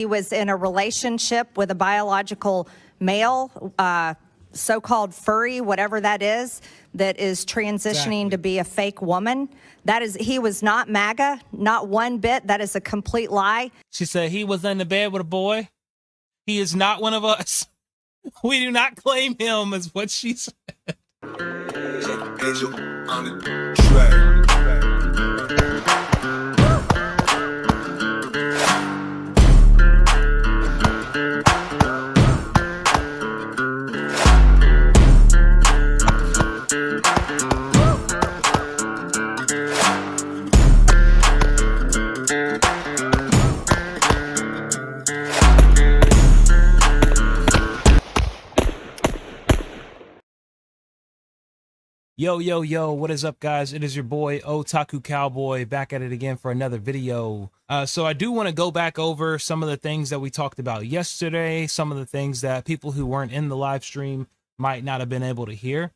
He was in a relationship with a biological male, so-called furry, whatever that is transitioning to be a fake woman. He was not MAGA, not one bit. That is a complete lie. She said he was in the bed with a boy. He is not one of us. We do not claim him, is what she said. Angel on the track. Yo, yo, yo, what is up, guys? It is your boy, Otaku Cowboy, back at it again for another video. So I do want to go back over some of the things that we talked about yesterday, some of the things that people who weren't in the live stream might not have been able to hear.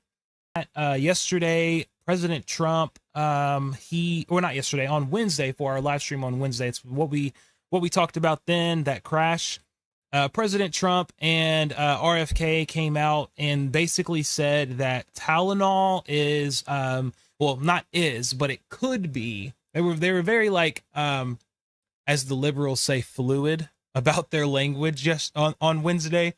Yesterday, President Trump, on Wednesday, for our live stream on Wednesday, it's what we talked about then, that crash. President Trump and RFK came out and basically said that Tylenol is, but it could be. They were very like, as the liberals say, fluid about their language just on Wednesday.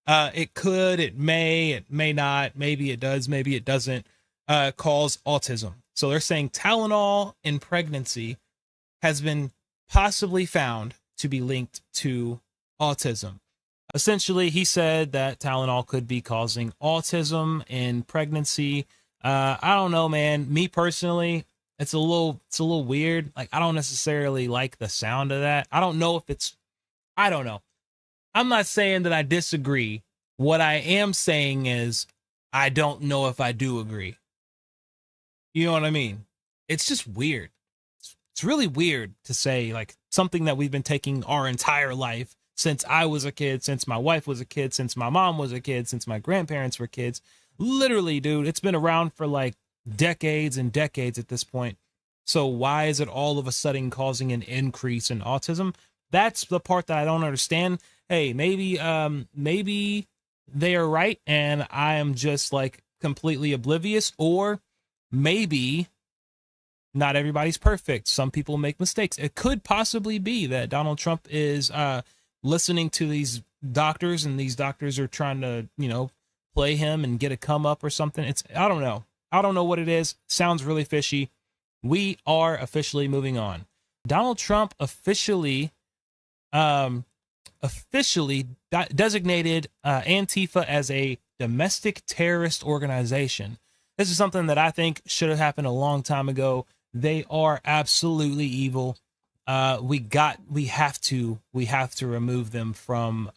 It could, it may not, maybe it does, maybe it doesn't cause autism. So they're saying Tylenol in pregnancy has been possibly found to be linked to autism. Essentially, he said that Tylenol could be causing autism in pregnancy. I don't know, man. Me personally, it's a little weird. Like, I don't necessarily like the sound of that. I don't know. I'm not saying that I disagree. What I am saying is I don't know if I do agree. You know what I mean? It's just weird. It's really weird to say, like, something that we've been taking our entire life, since I was a kid, since my wife was a kid, since my mom was a kid, since my grandparents were kids. Literally, dude, it's been around for like decades and decades at this point. So why is it all of a sudden causing an increase in autism? That's the part that I don't understand. Hey, maybe they are right and I am just like completely oblivious, or maybe not everybody's perfect. Some people make mistakes. It could possibly be that Donald Trump is listening to these doctors, and these doctors are trying to, play him and get a come up or something. I don't know. I don't know what it is. Sounds really fishy. We are officially moving on. Donald Trump officially designated Antifa as a domestic terrorist organization. This is something that I think should have happened a long time ago. They are absolutely evil. We have to remove them from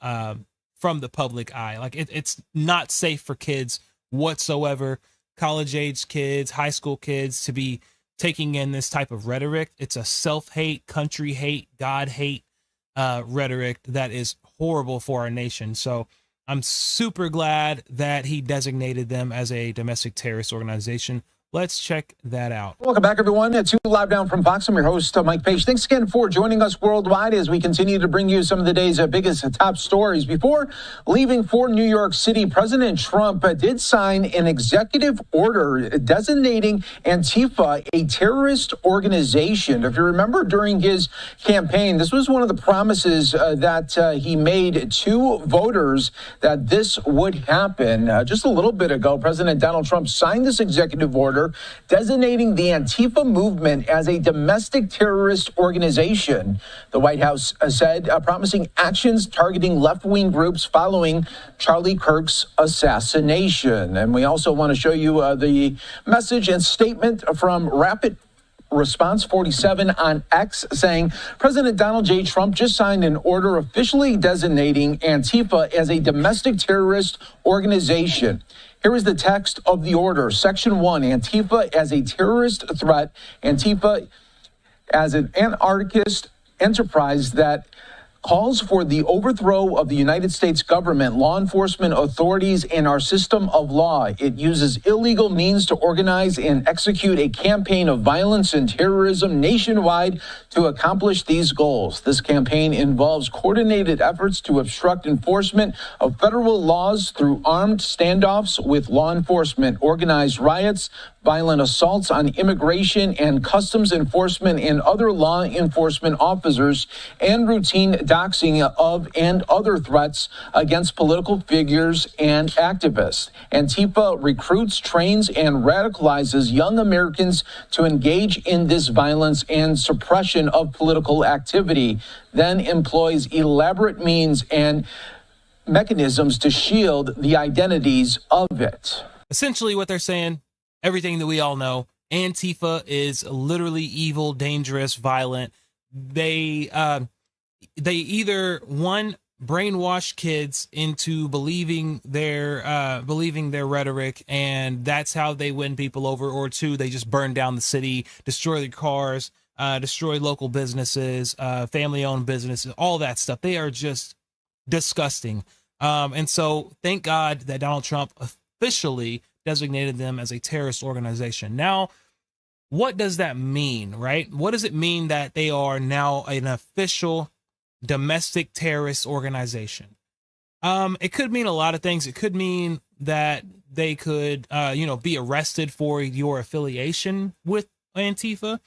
the public eye. Like, it's not safe for kids whatsoever. College age kids, high school kids, to be taking in this type of rhetoric. It's a self-hate, country hate, God hate rhetoric that is horrible for our nation. So I'm super glad that he designated them as a domestic terrorist organization. Let's check that out. Welcome back, everyone. It's live down from Fox. I'm your host, Mike Page. Thanks again for joining us worldwide as we continue to bring you some of the day's biggest top stories. Before leaving for New York City, President Trump did sign an executive order designating Antifa a terrorist organization. If you remember, during his campaign, this was one of the promises that he made to voters, that this would happen. Just a little bit ago, President Donald Trump signed this executive order designating the Antifa movement as a domestic terrorist organization. The White House said promising actions targeting left-wing groups following Charlie Kirk's assassination. And we also want to show you the message and statement from Rapid Response 47 on X, saying President Donald J. Trump just signed an order officially designating Antifa as a domestic terrorist organization. Here is the text of the order. Section 1, Antifa as a terrorist threat. Antifa as an anarchist enterprise that calls for the overthrow of the United States government, law enforcement authorities, and our system of law. It uses illegal means to organize and execute a campaign of violence and terrorism nationwide to accomplish these goals. This campaign involves coordinated efforts to obstruct enforcement of federal laws through armed standoffs with law enforcement, organized riots, violent assaults on immigration and customs enforcement and other law enforcement officers, and routine doxing of and other threats against political figures and activists. Antifa recruits, trains, and radicalizes young Americans to engage in this violence and suppression of political activity, then employs elaborate means and mechanisms to shield the identities of it. Essentially what they're saying, everything that we all know, Antifa is literally evil, dangerous, violent. They either, one, brainwash kids into believing their rhetoric, and that's how they win people over, or two, they just burn down the city, destroy their cars, destroy local businesses, family-owned businesses, all that stuff. They are just disgusting. And so thank God that Donald Trump officially designated them as a terrorist organization. Now, what does that mean, right? What does it mean that they are now an official domestic terrorist organization? It could mean a lot of things. It could mean that they could, be arrested for your affiliation with Antifa.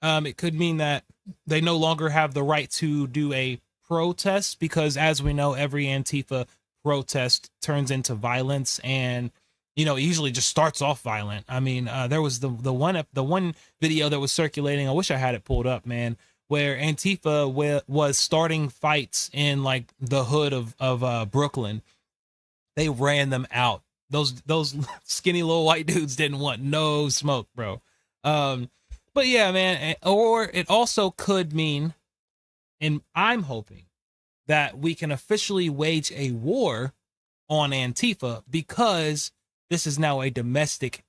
It could mean that they no longer have the right to do a protest, because as we know, every Antifa protest turns into violence, and it usually just starts off violent. I mean, there was the one video that was circulating. I wish I had it pulled up, man, where Antifa was starting fights in like the hood of Brooklyn. They ran them out. Those skinny little white dudes didn't want no smoke, bro. But yeah, man. Or it also could mean, and I'm hoping that we can officially wage a war on Antifa, because this is now a domestic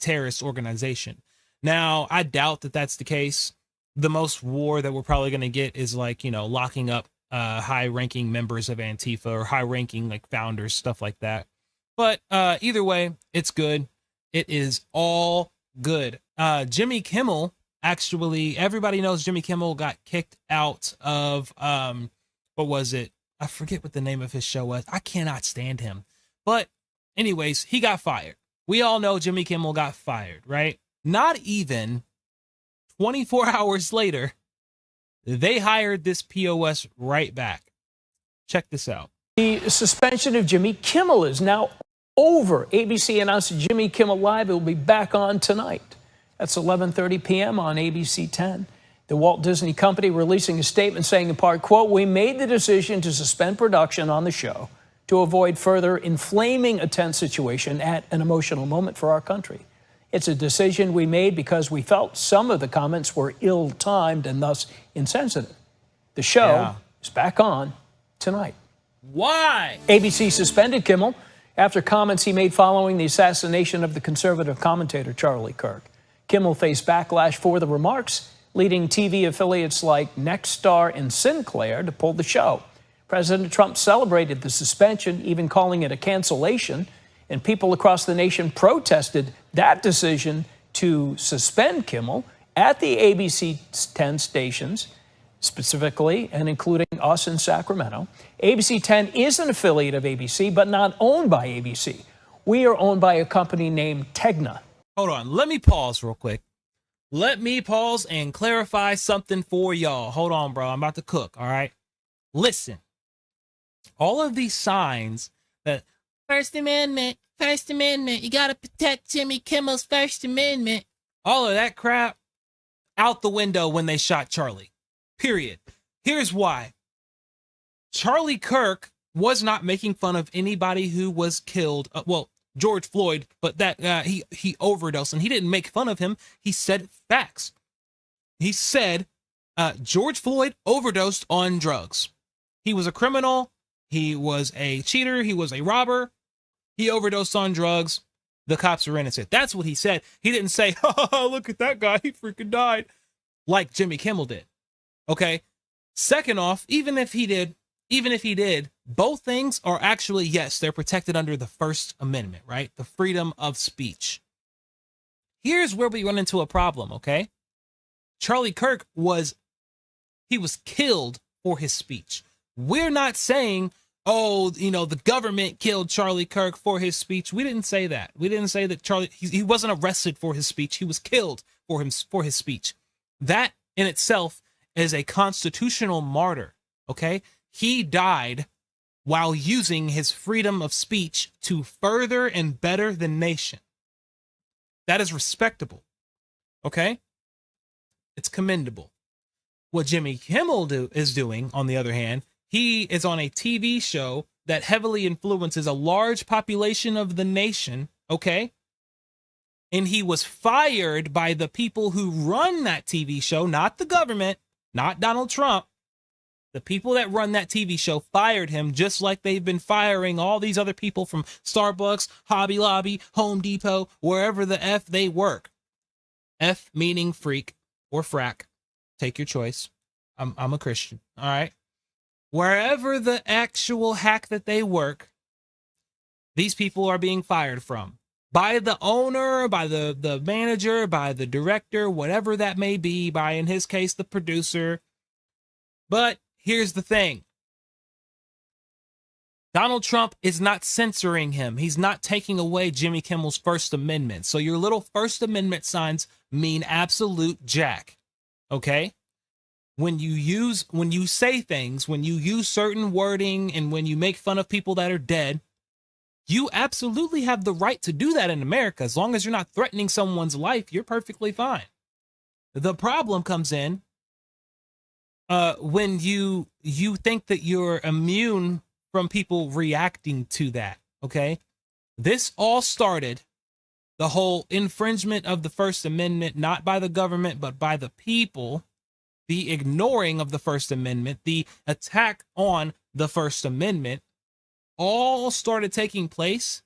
terrorist organization. Now, I doubt that that's the case. The most war that we're probably going to get is like, locking up high-ranking members of Antifa, or high-ranking like founders, stuff like that. But either way, it's good. It is all good. Jimmy Kimmel, actually, everybody knows Jimmy Kimmel got kicked out of, what was it? I forget what the name of his show was. I cannot stand him. But anyways, he got fired. We all know Jimmy Kimmel got fired, right? Not even 24 hours later, they hired this POS right back. Check this out. The suspension of Jimmy Kimmel is now over. ABC announced Jimmy Kimmel Live. It will be back on tonight. That's 11:30 p.m. on ABC 10. The Walt Disney Company releasing a statement saying, in part, quote, "We made the decision to suspend production on the show to avoid further inflaming a tense situation at an emotional moment for our country. It's a decision we made because we felt some of the comments were ill-timed and thus insensitive. The show is back on tonight." Why? ABC suspended Kimmel after comments he made following the assassination of the conservative commentator Charlie Kirk. Kimmel faced backlash for the remarks, leading TV affiliates like Nexstar and Sinclair to pull the show. President Trump celebrated the suspension, even calling it a cancellation, and people across the nation protested that decision to suspend Kimmel at the ABC 10 stations, specifically, and including us in Sacramento. ABC 10 is an affiliate of ABC, but not owned by ABC. We are owned by a company named Tegna. Hold on. Let me pause real quick. Let me pause and clarify something for y'all. Hold on, bro. I'm about to cook, all right? Listen. All of these signs that First Amendment, you got to protect Jimmy Kimmel's First Amendment. All of that crap out the window when they shot Charlie. Period. Here's why. Charlie Kirk was not making fun of anybody who was killed. George Floyd, but that he overdosed, and he didn't make fun of him. He said facts. He said George Floyd overdosed on drugs. He was a criminal. He was a cheater. He was a robber. He overdosed on drugs. The cops are innocent. That's what he said. He didn't say, "Oh, look at that guy. He freaking died," like Jimmy Kimmel did. Okay. Second off, even if he did, both things are actually, yes, they're protected under the First Amendment, right? The freedom of speech. Here's where we run into a problem, okay? Charlie Kirk was killed for his speech. We're not saying, oh, the government killed Charlie Kirk for his speech. We didn't say that. We didn't say that he wasn't arrested for his speech. He was killed for his speech. That in itself is a constitutional martyr, okay? He died while using his freedom of speech to further and better the nation. That is respectable, okay? It's commendable. What Jimmy Kimmel is doing, on the other hand, he is on a TV show that heavily influences a large population of the nation, okay? And he was fired by the people who run that TV show, not the government, not Donald Trump. The people that run that TV show fired him, just like they've been firing all these other people from Starbucks, Hobby Lobby, Home Depot, wherever the F they work. F meaning freak or frack. Take your choice. I'm a Christian. All right. Wherever the actual hack that they work, these people are being fired from. By the owner, by the manager, by the director, whatever that may be, by, in his case, the producer. But here's the thing. Donald Trump is not censoring him. He's not taking away Jimmy Kimmel's First Amendment. So your little First Amendment signs mean absolute jack. Okay? When you say things, when you use certain wording, and when you make fun of people that are dead, you absolutely have the right to do that in America. As long as you're not threatening someone's life, you're perfectly fine. The problem comes in when you think that you're immune from people reacting to that, okay? This all started, the whole infringement of the First Amendment, not by the government, but by the people, the ignoring of the First Amendment, the attack on the First Amendment, all started taking place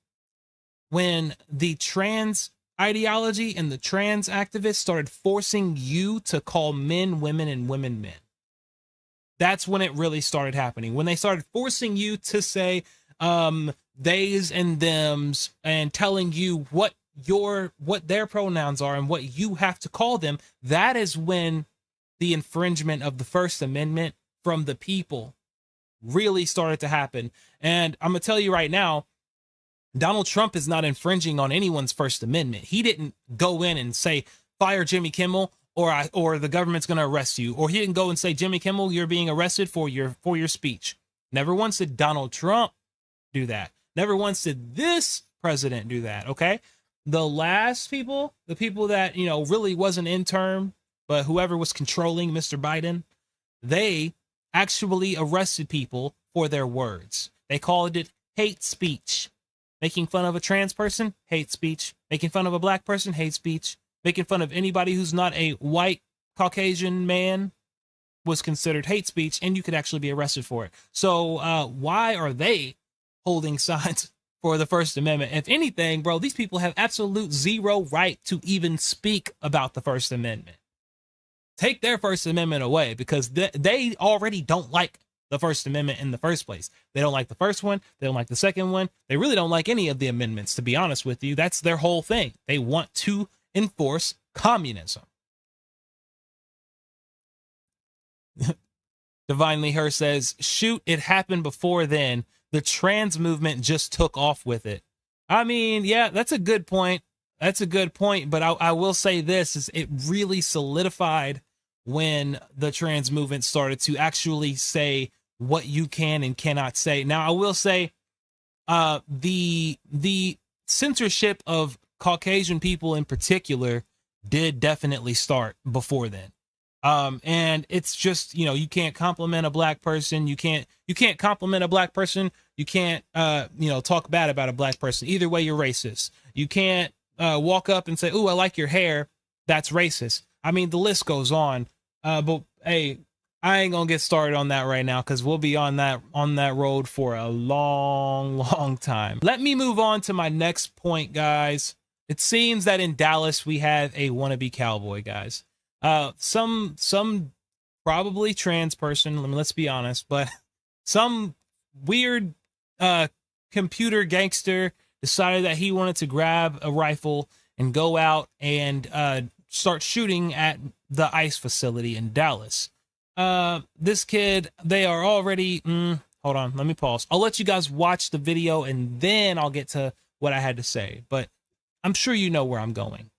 when the trans ideology and the trans activists started forcing you to call men women and women men. That's when it really started happening. When they started forcing you to say theys and thems, and telling you what their pronouns are and what you have to call them, that is when the infringement of the First Amendment from the people really started to happen. And I'm going to tell you right now, Donald Trump is not infringing on anyone's First Amendment. He didn't go in and say, fire Jimmy Kimmel, or the government's going to arrest you. Or he didn't go and say, Jimmy Kimmel, you're being arrested for your speech. Never once did Donald Trump do that. Never once did this president do that, okay? The last people, the people that, really wasn't in term, but whoever was controlling Mr. Biden, they actually arrested people for their words. They called it hate speech. Making fun of a trans person, hate speech. Making fun of a black person, hate speech. Making fun of anybody who's not a white Caucasian man was considered hate speech, and you could actually be arrested for it. So why are they holding signs for the First Amendment? If anything, bro, these people have absolute zero right to even speak about the First Amendment. Take their First Amendment away, because they already don't like the First Amendment in the first place. They don't like the first one. They don't like the second one. They really don't like any of the amendments, to be honest with you. That's their whole thing. They want to enforce communism. Divinely Her says, shoot, it happened before then. The trans movement just took off with it. I mean, yeah, that's a good point. That's a good point. But I will say this, is it really solidified when the trans movement started to actually say what you can and cannot say. Now, I will say the censorship of Caucasian people in particular did definitely start before then. And it's just, you can't compliment a black person. You can't compliment a black person. You can't, talk bad about a black person. Either way, you're racist. You can't walk up and say, ooh, I like your hair. That's racist. I mean, the list goes on. But hey, I ain't gonna get started on that right now, because we'll be on that road for a long, long time. Let me move on to my next point, guys. It seems that in Dallas we have a wannabe cowboy, guys. Some probably trans person. I mean, let's be honest, but some weird computer gangster decided that he wanted to grab a rifle and go out and start shooting at the ICE facility in Dallas. This kid, they are already, hold on, let me pause. I'll let you guys watch the video and then I'll get to what I had to say, but I'm sure you know where I'm going.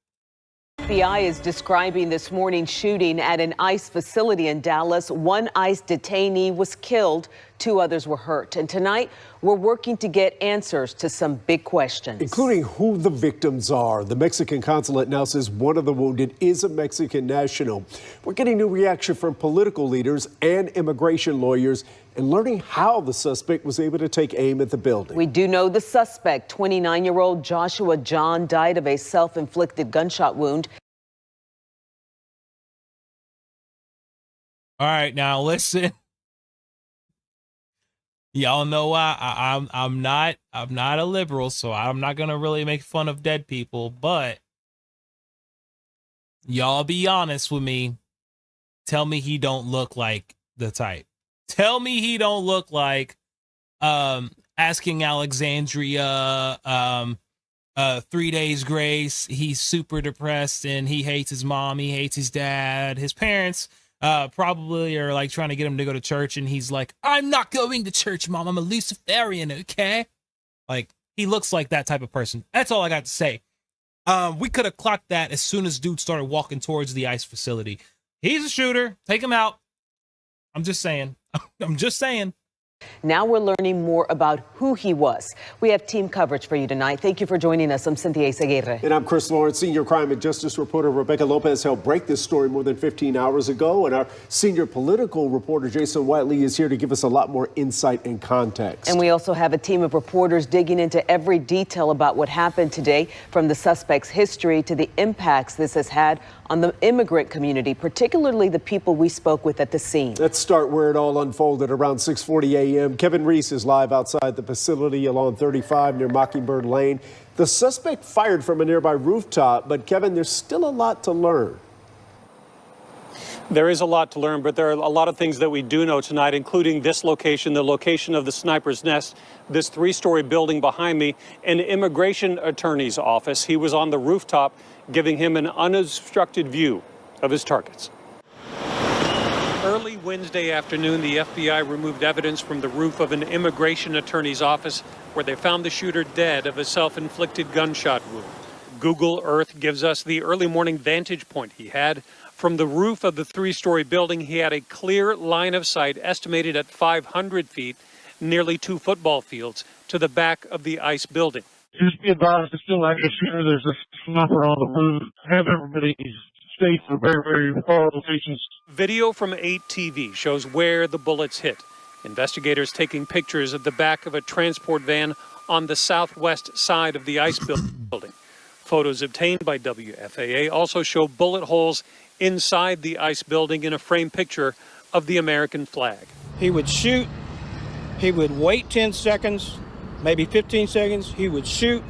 FBI is describing this morning's shooting at an ICE facility in Dallas. One ICE detainee was killed, 2 others were hurt. And tonight, we're working to get answers to some big questions, including who the victims are. The Mexican consulate now says one of the wounded is a Mexican national. We're getting new reaction from political leaders and immigration lawyers and learning how the suspect was able to take aim at the building. We do know the suspect, 29-year-old Joshua John, died of a self-inflicted gunshot wound. All right, now listen. Y'all know I'm not a liberal, so I'm not gonna really make fun of dead people, but y'all be honest with me. Tell me he don't look like the type. Tell me he don't look like Asking Alexandria, 3 Days Grace. He's super depressed and he hates his mom, he hates his dad, his parents. Probably are like trying to get him to go to church, and he's like, I'm not going to church, Mom. I'm a Luciferian, okay? Like, he looks like that type of person. That's all I got to say. We could have clocked that as soon as dude started walking towards the ICE facility. He's a shooter. Take him out. I'm just saying. I'm just saying. Now we're learning more about who he was. We have team coverage for you tonight. Thank you for joining us. I'm Cynthia Izaguirre. And I'm Chris Lawrence. Senior crime and justice reporter Rebecca Lopez helped break this story more than 15 hours ago. And our senior political reporter Jason Whiteley is here to give us a lot more insight and context. And we also have a team of reporters digging into every detail about what happened today, from the suspect's history to the impacts this has had on the immigrant community, particularly the people we spoke with at the scene. Let's start where it all unfolded around 6:40 a.m. Kevin Reese is live outside the facility along 35 near Mockingbird Lane. The suspect fired from a nearby rooftop, but Kevin, there's still a lot to learn. There is a lot to learn, but there are a lot of things that we do know tonight, including this location, the location of the sniper's nest, this 3-story building behind me, an immigration attorney's office. He was on the rooftop, giving him an unobstructed view of his targets. Early Wednesday afternoon, the FBI removed evidence from the roof of an immigration attorney's office where they found the shooter dead of a self-inflicted gunshot wound. Google Earth gives us the early morning vantage point he had. From the roof of the 3-story building, he had a clear line of sight estimated at 500 feet, nearly 2 football fields, to the back of the ICE building. Just be advised, it's still active shooter. There's a sniper on the roof. Have everybody stay for very, very far locations. Video from 8 TV shows where the bullets hit. Investigators taking pictures of the back of a transport van on the southwest side of the ICE building. Photos obtained by WFAA also show bullet holes inside the ICE building in a framed picture of the American flag. He would shoot, he would wait 10 seconds, maybe 15 seconds, he would shoot.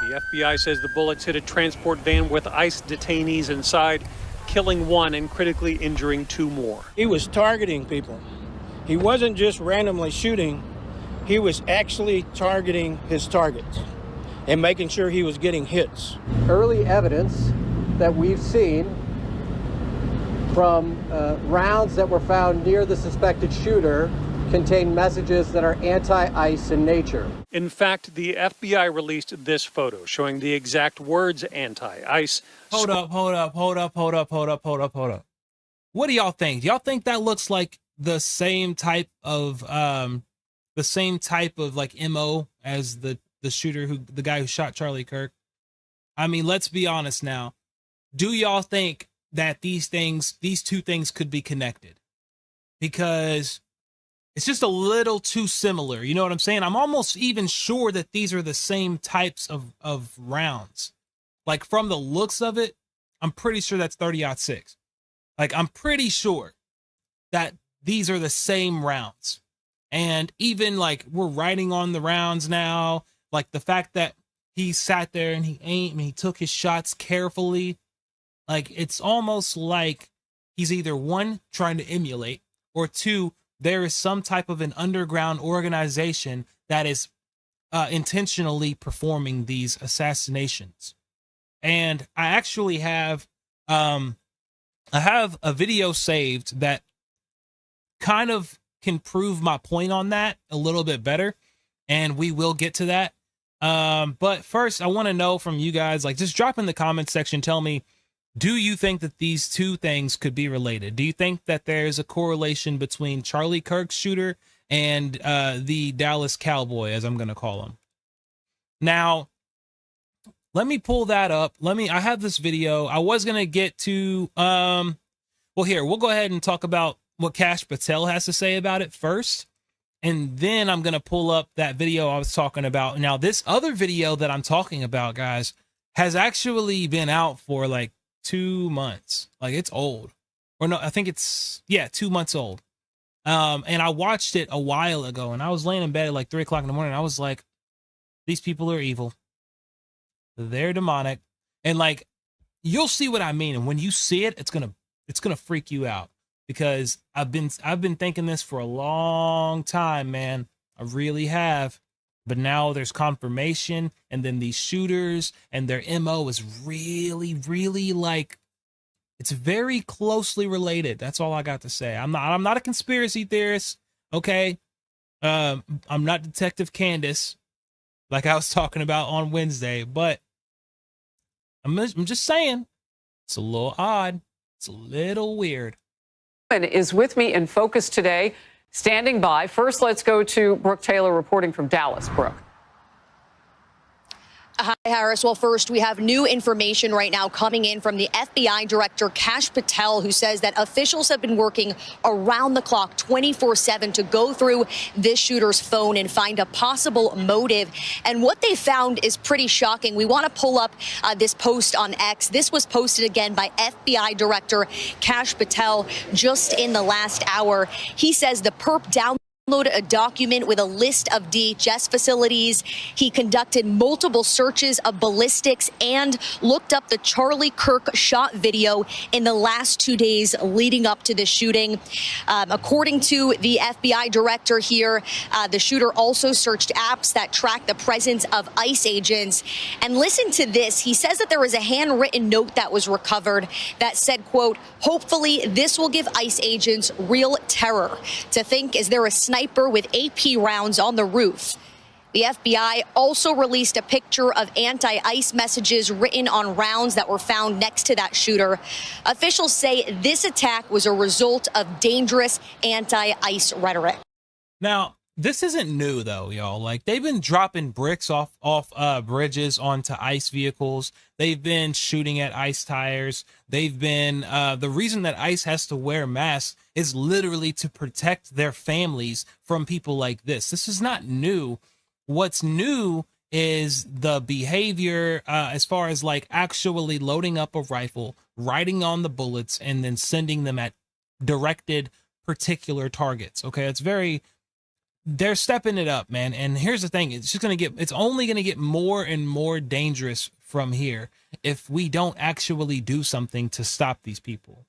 The FBI says the bullets hit a transport van with ICE detainees inside, killing 1 and critically injuring 2 more. He was targeting people. He wasn't just randomly shooting, he was actually targeting his targets and making sure he was getting hits. Early evidence that we've seen from rounds that were found near the suspected shooter contain messages that are anti-ICE in nature. In fact, the FBI released this photo showing the exact words anti-ICE. Hold up. What do y'all think? Do y'all think that looks like the same type of like MO as the shooter the guy who shot Charlie Kirk? I mean, let's be honest now. Do y'all think that these two things could be connected? Because it's just a little too similar. You know what I'm saying? I'm almost even sure that these are the same types of rounds. Like, from the looks of it, I'm pretty sure that's 30-06. Like, I'm pretty sure that these are the same rounds. And even like we're writing on the rounds now, like the fact that he sat there and he aimed and he took his shots carefully. Like, it's almost like he's either one, trying to emulate, or two, there is some type of an underground organization that is intentionally performing these assassinations. And I actually have a video saved that kind of can prove my point on that a little bit better, and we will get to that. But first, I want to know from you guys, like, just drop in the comment section, tell me, do you think that these two things could be related? Do you think that there's a correlation between Charlie Kirk's shooter and the Dallas Cowboy, as I'm going to call him? Now, let me pull that up. I have this video. I was going to get to, well, here, we'll go ahead and talk about what Kash Patel has to say about it first. And then I'm going to pull up that video I was talking about. Now, this other video that I'm talking about, guys, has actually been out for like 2 months. Like, it's old. Or no, I think it's, yeah, 2 months old. And I watched it a while ago, and I was laying in bed at like 3 o'clock in the morning. And I was like, these people are evil. They're demonic. And like, you'll see what I mean. And when you see it, it's gonna freak you out, because I've been thinking this for a long time, man. I really have. But now there's confirmation, and then these shooters and their MO is really, really, like, it's very closely related. That's all I got to say. I'm not a conspiracy theorist, okay? I'm not Detective Candace, like I was talking about on Wednesday, but I'm just saying, it's a little odd. It's a little weird. Is with me in focus today, standing by. First, let's go to Brooke Taylor reporting from Dallas. Brooke. Hi, Harris. Well, first, we have new information right now coming in from the FBI Director Kash Patel, who says that officials have been working around the clock 24/7 to go through this shooter's phone and find a possible motive. And what they found is pretty shocking. We want to pull up this post on X. This was posted again by FBI Director Kash Patel just in the last hour. He says the perp downloaded a document with a list of DHS facilities. He conducted multiple searches of ballistics and looked up the Charlie Kirk shot video in the last 2 days leading up to the shooting. According to the FBI director here, the shooter also searched apps that track the presence of ICE agents. And listen to this. He says that there was a handwritten note that was recovered that said, quote, "Hopefully this will give ICE agents real terror to think, is there a sniper with AP rounds on the roof?" The FBI also released a picture of anti-ICE messages written on rounds that were found next to that shooter. Officials say this attack was a result of dangerous anti-ICE rhetoric. Now, this isn't new though, y'all. Like, they've been dropping bricks off bridges onto ICE vehicles. They've been shooting at ICE tires. They've been the reason that ICE has to wear masks is literally to protect their families from people like this. This is not new. What's new is the behavior as far as like actually loading up a rifle, writing on the bullets, and then sending them at directed particular targets. Okay, they're stepping it up, man. And here's the thing, it's only gonna get more and more dangerous from here if we don't actually do something to stop these people.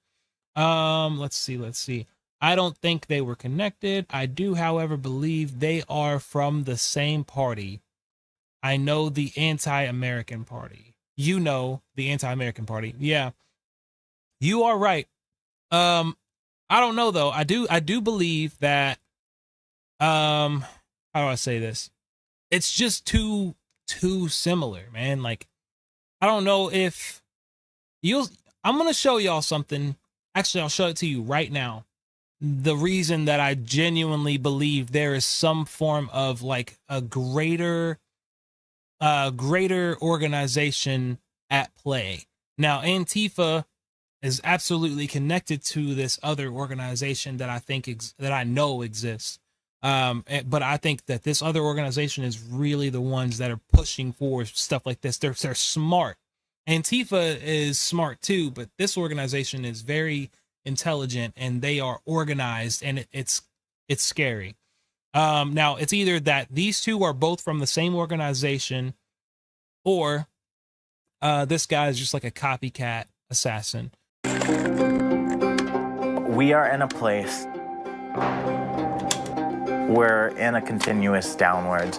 Let's see. I don't think they were connected. I do, however, believe they are from the same party. I know the anti-American party. You know the anti-American party. Yeah, you are right. I don't know though. I do believe that how do I say this? It's just too similar, man. Like, I don't know if I'm gonna show y'all something. Actually, I'll show it to you right now. The reason that I genuinely believe there is some form of like a greater organization at play. Now, Antifa is absolutely connected to this other organization that I know exists. But I think that this other organization is really the ones that are pushing for stuff like this. They're smart. Antifa is smart too, but this organization is very intelligent and they are organized, and it's scary. Now it's either that these two are both from the same organization, or this guy is just like a copycat assassin. We are in a place we're in a continuous downwards,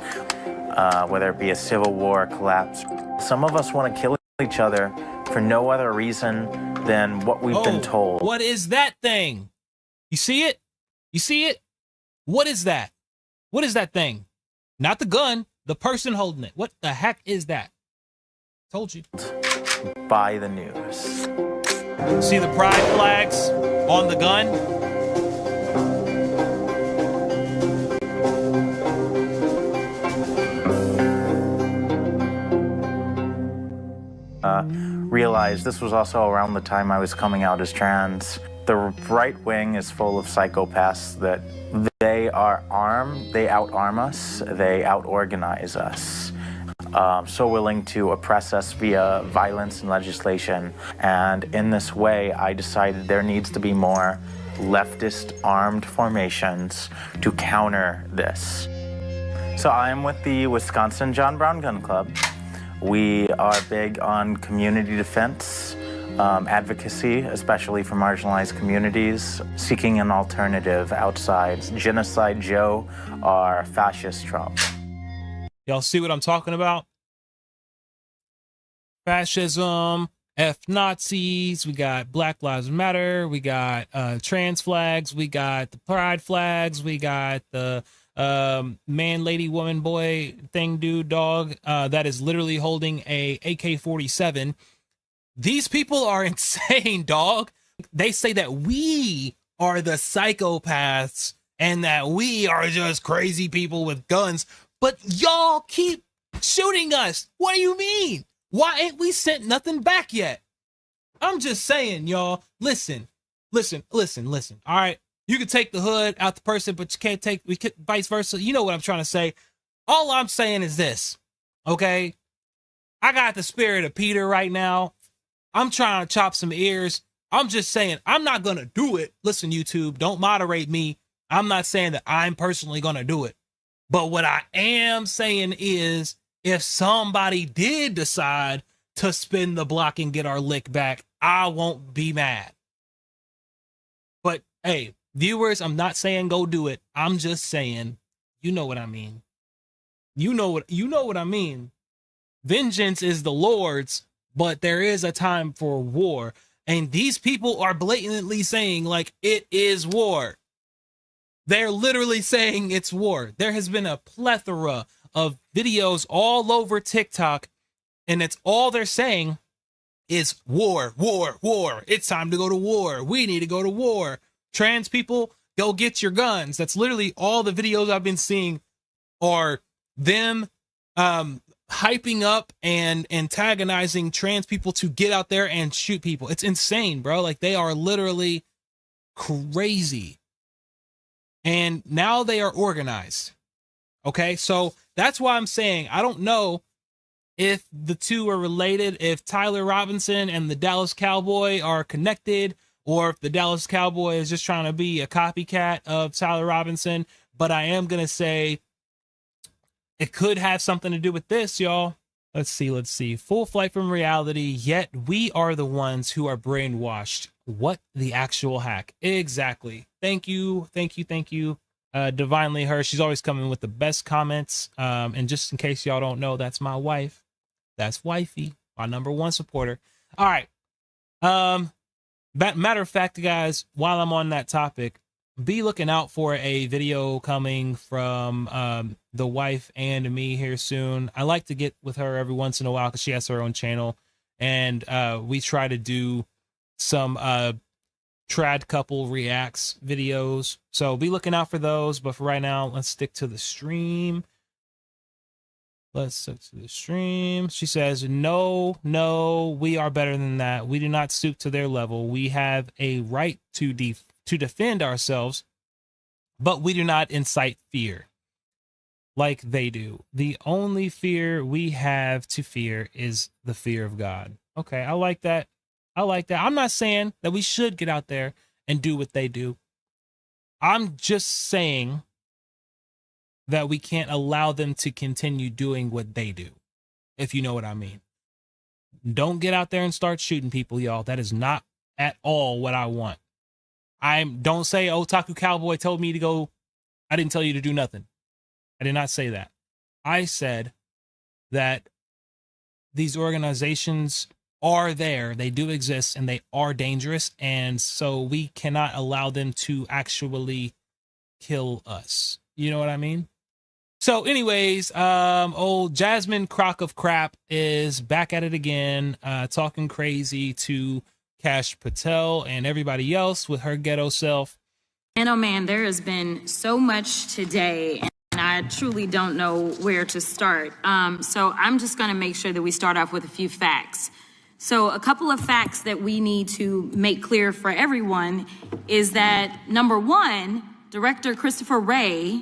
whether it be a civil war, collapse. Some of us want to kill each other for no other reason than what we've been told. What is that thing? You see it? You see it? What is that? What is that thing? Not the gun, the person holding it. What the heck is that? Told you. By the news. See the pride flags on the gun? Realized this was also around the time I was coming out as trans. The right wing is full of psychopaths that they are armed, they out-arm us, they out-organize us. So willing to oppress us via violence and legislation. And in this way, I decided there needs to be more leftist armed formations to counter this. So I am with the Wisconsin John Brown Gun Club. We are big on community defense, advocacy, especially for marginalized communities, seeking an alternative outside Genocide Joe or Fascist Trump. Y'all see what I'm talking about? Fascism, F-Nazis, we got Black Lives Matter, we got trans flags, we got the pride flags, we got the man, lady, woman, boy, thing, dude, dog, that is literally holding a AK-47. These people are insane, dog. They say that we are the psychopaths and that we are just crazy people with guns, but y'all keep shooting us. What do you mean? Why ain't we sent nothing back yet? I'm just saying, y'all, listen. All right. You can take the hood out the person, but you can't take, vice versa. You know what I'm trying to say. All I'm saying is this, okay? I got the spirit of Peter right now. I'm trying to chop some ears. I'm just saying, I'm not going to do it. Listen, YouTube, don't moderate me. I'm not saying that I'm personally going to do it. But what I am saying is, if somebody did decide to spin the block and get our lick back, I won't be mad. But hey, viewers, I'm not saying go do it. I'm just saying, you know what I mean. You know what I mean. Vengeance is the Lord's, but there is a time for war. And these people are blatantly saying, like, it is war. They're literally saying it's war. There has been a plethora of videos all over TikTok, and it's all they're saying is war, war, war. It's time to go to war. We need to go to war. Trans people, go get your guns. That's literally all the videos I've been seeing are them hyping up and antagonizing trans people to get out there and shoot people. It's insane, bro. Like, they are literally crazy. And now they are organized. Okay, so that's why I'm saying I don't know if the two are related, if Tyler Robinson and the Dallas Cowboy are connected, or if the Dallas Cowboy is just trying to be a copycat of Tyler Robinson. But I am going to say it could have something to do with this, y'all. Let's see. Full flight from reality, yet we are the ones who are brainwashed. What the actual hack? Exactly. Thank you. Divinely Her. She's always coming with the best comments. And just in case y'all don't know, that's my wife. That's wifey, my #1 supporter. All right. Matter of fact, guys, while I'm on that topic, be looking out for a video coming from the wife and me here soon. I like to get with her every once in a while because she has her own channel, and we try to do some trad couple reacts videos. So be looking out for those. But for right now, let's stick to the stream. She says, no, we are better than that. We do not stoop to their level. We have a right to defend ourselves, but we do not incite fear like they do. The only fear we have to fear is the fear of God. Okay, I like that. I'm not saying that we should get out there and do what they do. I'm just saying that we can't allow them to continue doing what they do, if you know what I mean. Don't get out there and start shooting people, y'all. That is not at all what I want. Don't say Otaku Cowboy told me to go. I didn't tell you to do nothing. I did not say that. I said that these organizations are there, they do exist, and they are dangerous, and so we cannot allow them to actually kill us. You know what I mean? So anyways, old Jasmine Crock of Crap is back at it again, talking crazy to Kash Patel and everybody else with her ghetto self. And oh man, there has been so much today, and I truly don't know where to start. So I'm just going to make sure that we start off with a few facts. So a couple of facts that we need to make clear for everyone is that, number one, Director Christopher Wray,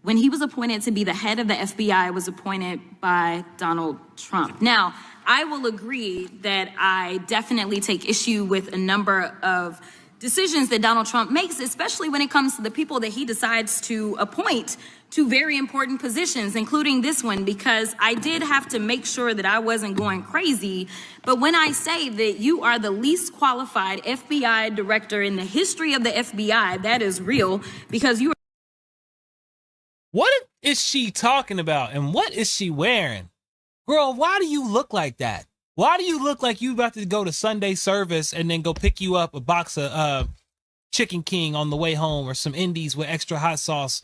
when he was appointed to be the head of the FBI, was appointed by Donald Trump. Now, I will agree that I definitely take issue with a number of decisions that Donald Trump makes, especially when it comes to the people that he decides to appoint to very important positions, including this one, because I did have to make sure that I wasn't going crazy. But when I say that you are the least qualified FBI director in the history of the FBI, that is real, because you are. What is she talking about, and what is she wearing? Girl, why do you look like that? Why do you look like you about to go to Sunday service and then go pick you up a box of Chicken King on the way home, or some Indies with extra hot sauce?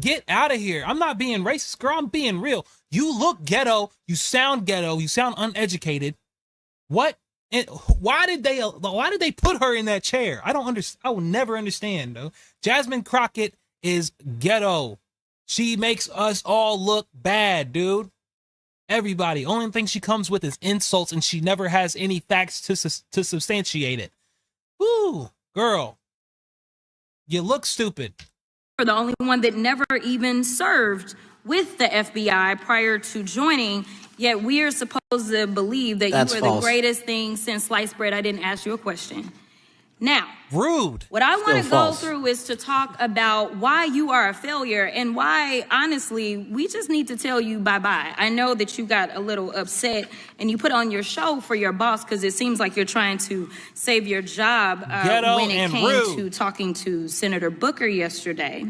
Get out of here. I'm not being racist, girl. I'm being real. You look ghetto. You sound ghetto. You sound uneducated. What? And why did they put her in that chair? I don't understand. I will never understand, though. Jasmine Crockett is ghetto. She makes us all look bad, dude. Everybody. Only thing she comes with is insults, and she never has any facts to substantiate it. Woo, girl. You look stupid. You're the only one that never even served with the FBI prior to joining, yet we are supposed to believe that you are the greatest thing since sliced bread. I didn't ask you a question. Now, rude. What I want to go through is to talk about why you are a failure and why, honestly, we just need to tell you bye-bye. I know that you got a little upset and you put on your show for your boss because it seems like you're trying to save your job when it came to talking to Senator Booker yesterday.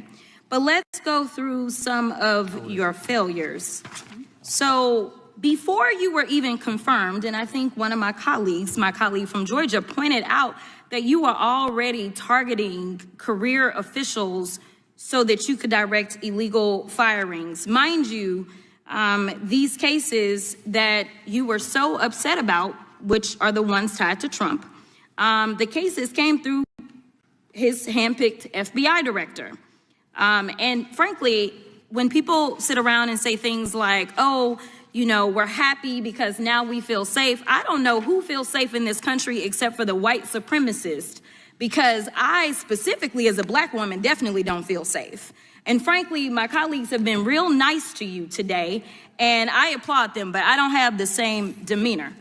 But let's go through some of your failures. So before you were even confirmed, and I think one of my colleague from Georgia, pointed out that you are already targeting career officials so that you could direct illegal firings. Mind you, these cases that you were so upset about, which are the ones tied to Trump, the cases came through his handpicked FBI director. And frankly, when people sit around and say things like, oh, you know, we're happy because now we feel safe. I don't know who feels safe in this country except for the white supremacist, because I specifically as a black woman definitely don't feel safe. And frankly, my colleagues have been real nice to you today, and I applaud them, but I don't have the same demeanor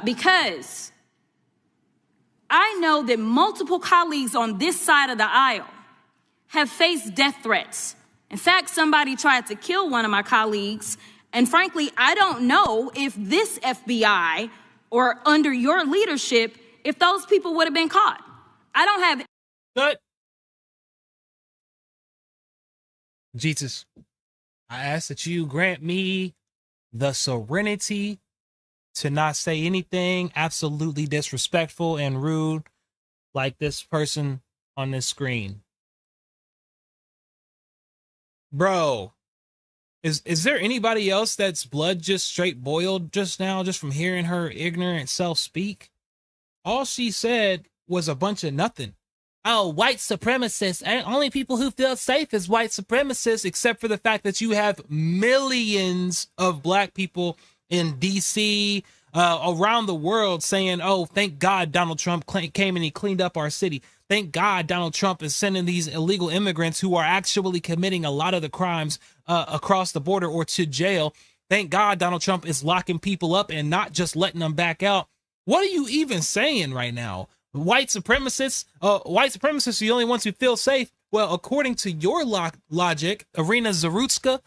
because I know that multiple colleagues on this side of the aisle have faced death threats. In fact, somebody tried to kill one of my colleagues. And frankly, I don't know if this FBI or under your leadership, if those people would have been caught. I don't have. But Jesus, I ask that you grant me the serenity to not say anything absolutely disrespectful and rude like this person on this screen. Bro. Is there anybody else that's blood just straight boiled just now, just from hearing her ignorant self speak? All she said was a bunch of nothing. Oh, white supremacists. Only people who feel safe is white supremacists, except for the fact that you have millions of black people in DC, around the world saying, oh, thank God Donald Trump came and he cleaned up our city. Thank God Donald Trump is sending these illegal immigrants who are actually committing a lot of the crimes across the border or to jail. Thank God Donald Trump is locking people up and not just letting them back out. What are you even saying right now? White supremacists are the only ones who feel safe. Well, according to your logic, Irina Zarutska,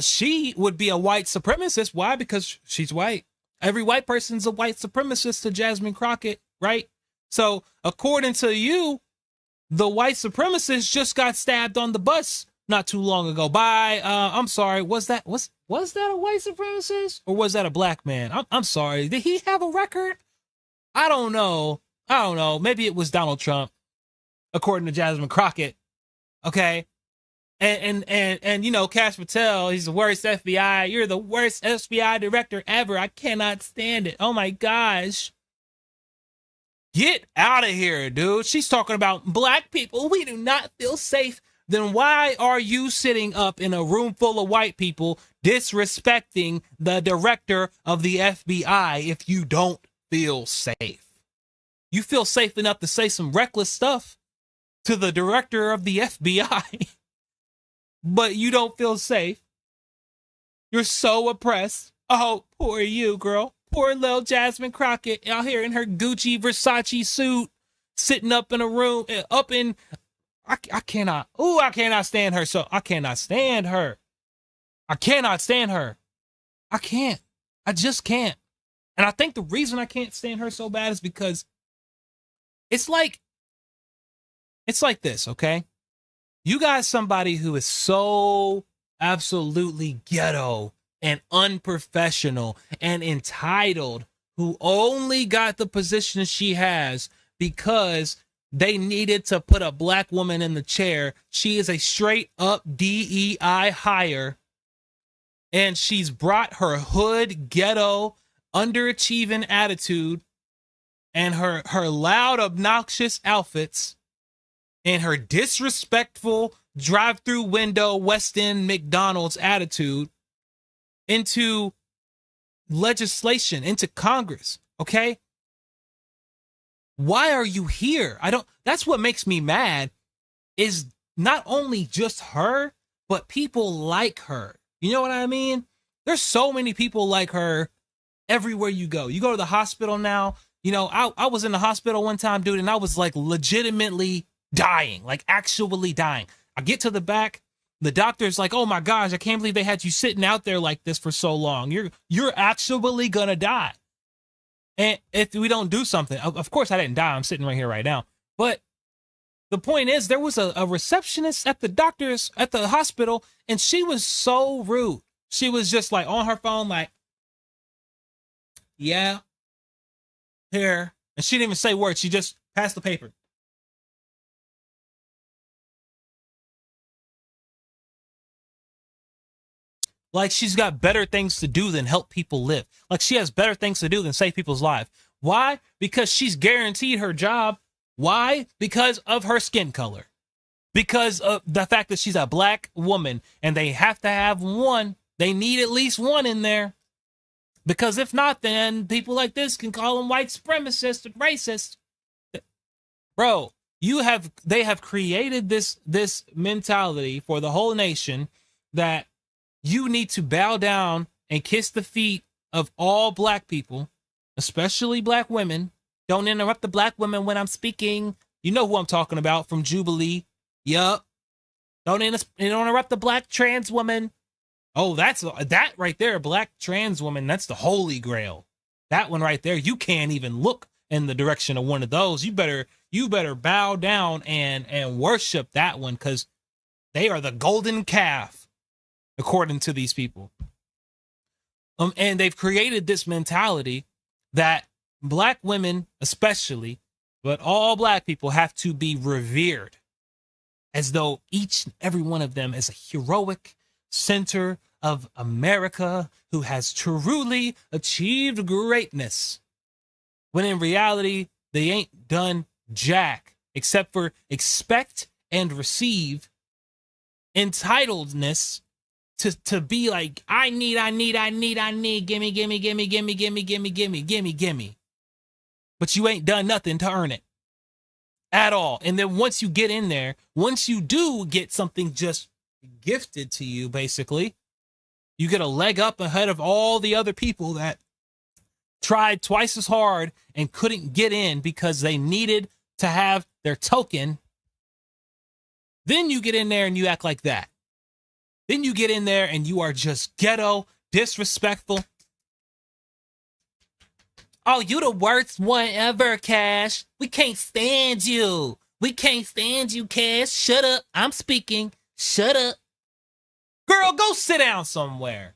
she would be a white supremacist. Why? Because she's white. Every white person's a white supremacist to Jasmine Crockett, right? So according to you, the white supremacist just got stabbed on the bus not too long ago by, I'm sorry, was that a white supremacist or was that a black man? I'm sorry. Did he have a record? I don't know. Maybe it was Donald Trump, according to Jasmine Crockett. Okay. And you know, Cash Patel, he's the worst FBI. You're the worst FBI director ever. I cannot stand it. Oh my gosh. Get out of here, dude. She's talking about black people. We do not feel safe. Then why are you sitting up in a room full of white people disrespecting the director of the FBI if you don't feel safe? You feel safe enough to say some reckless stuff to the director of the FBI, but you don't feel safe. You're so oppressed. Oh, poor you, girl. Poor little Jasmine Crockett out here in her Gucci Versace suit, sitting up in a room, I cannot stand her. So I cannot stand her. I cannot stand her. I can't. I just can't. And I think the reason I can't stand her so bad is because it's like this, okay? You got somebody who is so absolutely ghetto and unprofessional and entitled, who only got the position she has because they needed to put a black woman in the chair. She is a straight up DEI hire, and she's brought her hood, ghetto, underachieving attitude and her loud, obnoxious outfits and her disrespectful drive-through window West End McDonald's attitude into legislation, into Congress, okay? Why are you here? That's what makes me mad, is not only just her, but people like her. You know what I mean? There's so many people like her everywhere you go. You go to the hospital now, you know, I was in the hospital one time, dude, and I was like legitimately dying, like actually dying. I get to the back, the doctor's like, oh my gosh, I can't believe they had you sitting out there like this for so long. You're actually gonna die. And if we don't do something, of course I didn't die. I'm sitting right here right now. But the point is, there was a receptionist at the hospital, and she was so rude. She was just like on her phone, like, yeah, here. And she didn't even say words. She just passed the paper. Like she's got better things to do than help people live. Like she has better things to do than save people's lives. Why? Because she's guaranteed her job. Why? Because of her skin color. Because of the fact that she's a black woman and they have to have one. They need at least one in there. Because if not, then people like this can call them white supremacists and racist. Bro, they have created this mentality for the whole nation that you need to bow down and kiss the feet of all black people, especially black women. Don't interrupt the black women when I'm speaking. You know who I'm talking about from Jubilee. Yup. Don't interrupt the black trans woman. Oh, that right there, black trans woman. That's the holy grail. That one right there. You can't even look in the direction of one of those. You better bow down and worship that one, because they are the golden calf, according to these people. And they've created this mentality that black women especially, but all black people, have to be revered, as though each and every one of them is a heroic center of America who has truly achieved greatness. When in reality, they ain't done jack except for expect and receive entitledness to be like, I need, gimme. But you ain't done nothing to earn it at all. And then once you get in there, once you do get something just gifted to you, basically, you get a leg up ahead of all the other people that tried twice as hard and couldn't get in because they needed to have their token. Then you get in there and you act like that. Then you get in there and you are just ghetto, disrespectful. Oh, you the worst one ever, Cash. We can't stand you. We can't stand you, Cass. Shut up. I'm speaking. Shut up. Girl, go sit down somewhere.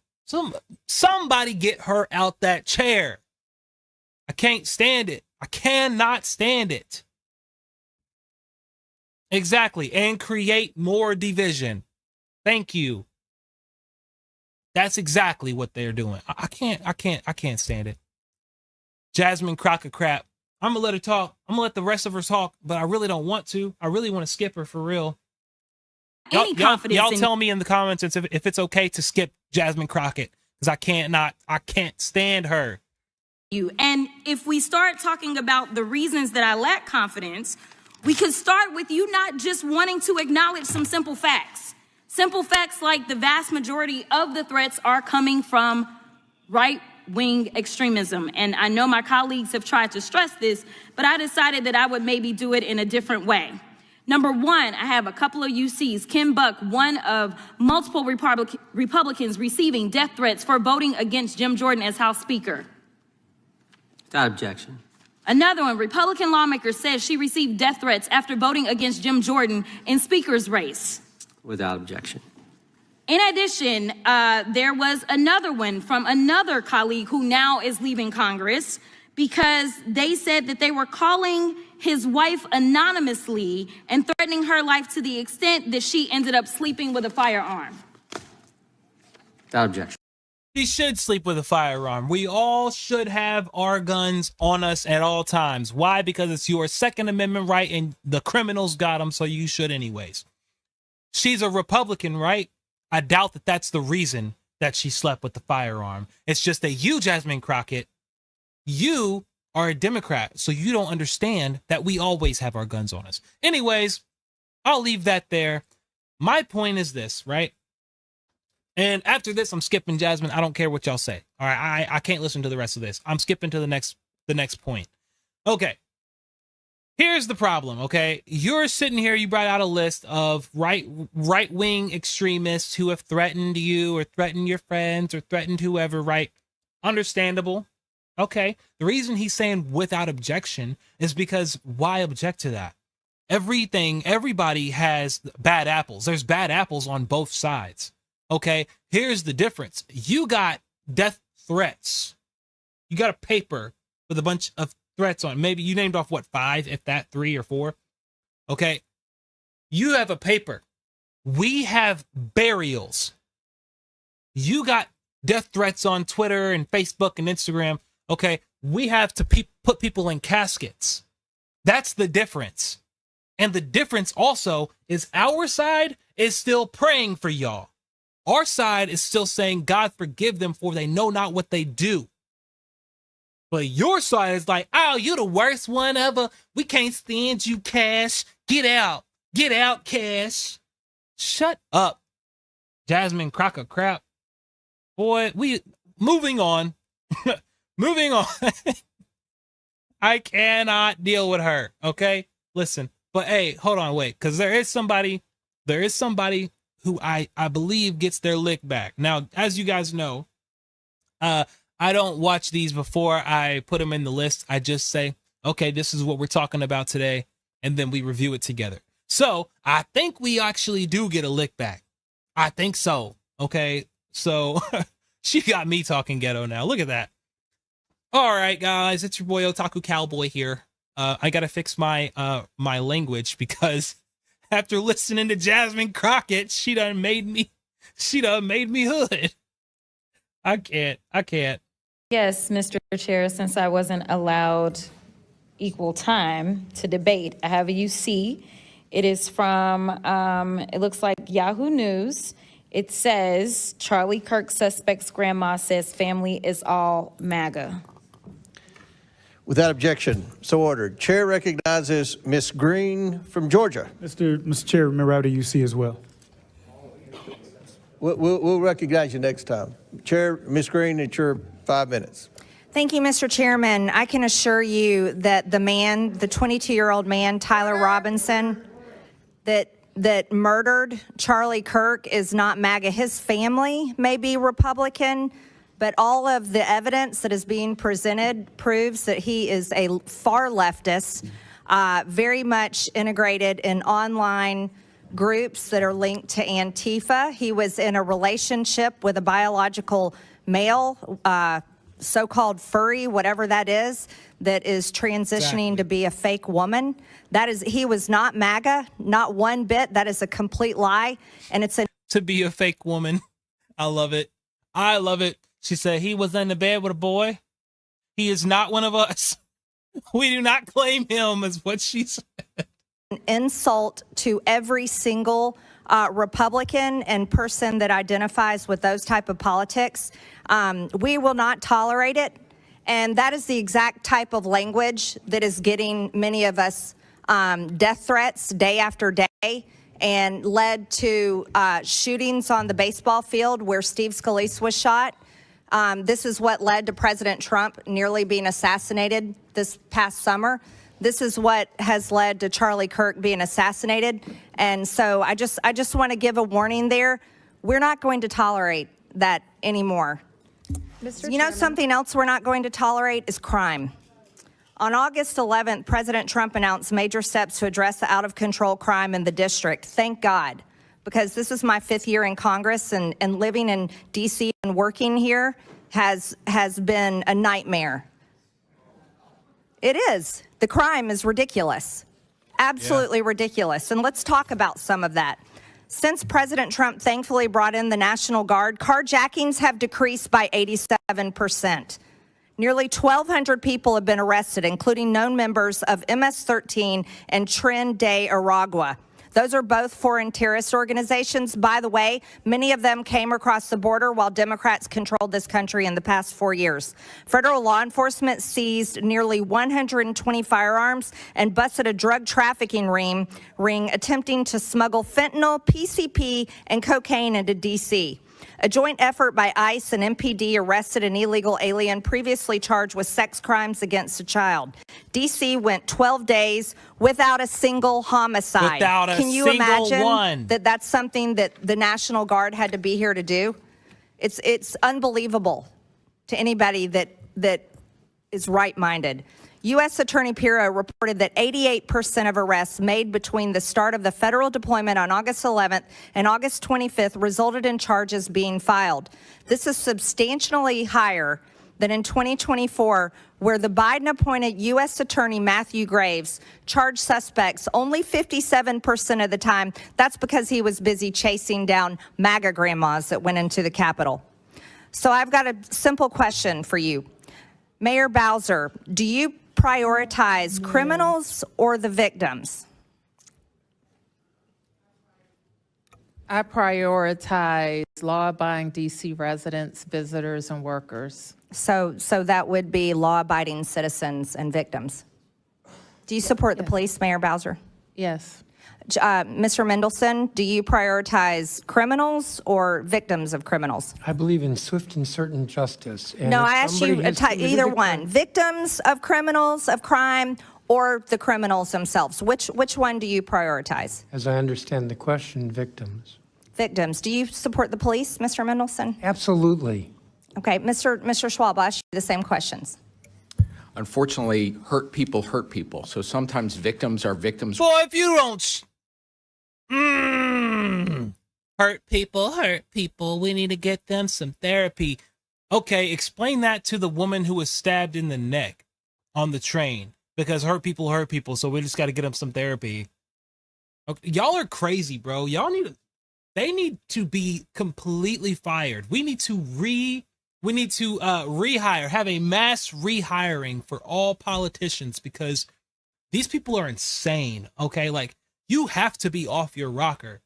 Somebody get her out that chair. I can't stand it. I cannot stand it. Exactly. And create more division. Thank you. That's exactly what they're doing. I can't stand it. Jasmine Crockett crap. I'm gonna let her talk. I'm gonna let the rest of her talk, but I really don't want to. I really want to skip her for real. Y'all tell me in the comments if it's okay to skip Jasmine Crockett, because I can't stand her. And if we start talking about the reasons that I lack confidence, we could start with you not just wanting to acknowledge some simple facts. Simple facts like the vast majority of the threats are coming from right-wing extremism. And I know my colleagues have tried to stress this, but I decided that I would maybe do it in a different way. Number one, I have a couple of UCs. Kim Buck, one of multiple Republicans receiving death threats for voting against Jim Jordan as House Speaker. Without objection. Another one, Republican lawmaker says she received death threats after voting against Jim Jordan in Speaker's race. Without objection. In addition, there was another one from another colleague who now is leaving Congress because they said that they were calling his wife anonymously and threatening her life to the extent that she ended up sleeping with a firearm. Without objection. She should sleep with a firearm. We all should have our guns on us at all times. Why? Because it's your Second Amendment right and the criminals got them, so you should anyways. She's a Republican, right? I doubt that that's the reason that she slept with the firearm. It's just that you, Jasmine Crockett, you are a Democrat, so you don't understand that we always have our guns on us. Anyways, I'll leave that there. My point is this, right? And after this, I'm skipping Jasmine. I don't care what y'all say. All right, I can't listen to the rest of this. I'm skipping to the next point. Okay. Here's the problem, okay? You're sitting here, you brought out a list of right-wing extremists who have threatened you or threatened your friends or threatened whoever, right? Understandable. Okay. The reason he's saying without objection is because why object to that? Everybody has bad apples. There's bad apples on both sides. Okay. Here's the difference. You got death threats. You got a paper with a bunch of threats on. Maybe you named off what, 5, if that, 3 or 4. Okay. You have a paper. We have burials. You got death threats on Twitter and Facebook and Instagram. Okay. We have to put people in caskets. That's the difference. And the difference also is our side is still praying for y'all. Our side is still saying, God forgive them, for they know not what they do. But your side is like, oh, you're the worst one ever. We can't stand you, Cash. Get out. Get out, Cash. Shut up. Jasmine Crockett crap. Boy, moving on. Moving on. I cannot deal with her. Okay? Listen. But hey, hold on, wait. Because there is somebody who I believe gets their lick back. Now, as you guys know, I don't watch these before I put them in the list. I just say, okay, this is what we're talking about today, and then we review it together. So I think we actually do get a lick back. I think so. Okay, so she got me talking ghetto now. Look at that. All right, guys, it's your boy Otaku Cowboy here. I gotta fix my my language because after listening to Jasmine Crockett, she done made me hood. I can't. Yes, Mr. Chair, since I wasn't allowed equal time to debate, I have a UC. It is from, it looks like Yahoo News. It says, Charlie Kirk suspect's grandma says family is all MAGA. Without objection, so ordered. Chair recognizes Ms. Green from Georgia. Mr. Chair, remember I have a UC as well. We'll recognize you next time. Chair, Ms. Green, it's your 5 minutes. Thank you, Mr. Chairman. I can assure you that the 22-year-old man, Tyler Robinson, that murdered Charlie Kirk is not MAGA. His family may be Republican, but all of the evidence that is being presented proves that he is a far leftist. very much integrated in online groups that are linked to Antifa. He was in a relationship with a biological male, so-called furry, whatever that is transitioning to be a fake woman. He was not MAGA, not one bit. That is a complete lie. And it's to be a fake woman. I love it. I love it. She said he was in the bed with a boy. He is not one of us. We do not claim him, is what she said. An insult to every single Republican and person that identifies with those type of politics. We will not tolerate it. And that is the exact type of language that is getting many of us death threats day after day, and led to shootings on the baseball field where Steve Scalise was shot. This is what led to President Trump nearly being assassinated this past summer. This is what has led to Charlie Kirk being assassinated. And so I just want to give a warning there. We're not going to tolerate that anymore. You know, something else we're not going to tolerate is crime. On August 11th, President Trump announced major steps to address the out-of-control crime in the district. Thank God, because this is my 5th year in Congress, and living in D.C. and working here has been a nightmare. It is. The crime is ridiculous. Absolutely ridiculous. And let's talk about some of that. Since President Trump thankfully brought in the National Guard, carjackings have decreased by 87%. Nearly 1,200 people have been arrested, including known members of MS-13 and Tren de Aragua. Those are both foreign terrorist organizations. By the way, many of them came across the border while Democrats controlled this country in the past 4 years. Federal law enforcement seized nearly 120 firearms and busted a drug trafficking ring attempting to smuggle fentanyl, PCP, and cocaine into D.C. A joint effort by ICE and MPD arrested an illegal alien previously charged with sex crimes against a child. D.C. went 12 days without a single homicide. Can you imagine that that's something that the National Guard had to be here to do? It's unbelievable to anybody that is right-minded. U.S. Attorney Pirro reported that 88% of arrests made between the start of the federal deployment on August 11th and August 25th resulted in charges being filed. This is substantially higher than in 2024, where the Biden-appointed U.S. Attorney Matthew Graves charged suspects only 57% of the time. That's because he was busy chasing down MAGA grandmas that went into the Capitol. So I've got a simple question for you. Mayor Bowser, do you prioritize criminals or the victims? I prioritize law-abiding D.C. residents, visitors, and workers. So that would be law-abiding citizens and victims. Do you support the police, Mayor Bowser? Yes. Mr. Mendelson, do you prioritize criminals or victims of criminals? I believe in swift and certain justice. And no, I asked you either one. Victims of criminals, of crime, or the criminals themselves. Which one do you prioritize? As I understand the question, victims. Victims. Do you support the police, Mr. Mendelson? Absolutely. Okay, Mr. Schwab, I'll ask you the same questions. Unfortunately, hurt people hurt people. So sometimes victims are victims. Boy, if you don't hurt people, we need to get them some therapy. Okay, explain that to the woman who was stabbed in the neck on the train, because hurt people, so we just got to get them some therapy. Okay, y'all are crazy, bro. They need to be completely fired. We need to rehire, have a mass rehiring for all politicians, because these people are insane. Okay, like, you have to be off your rocker.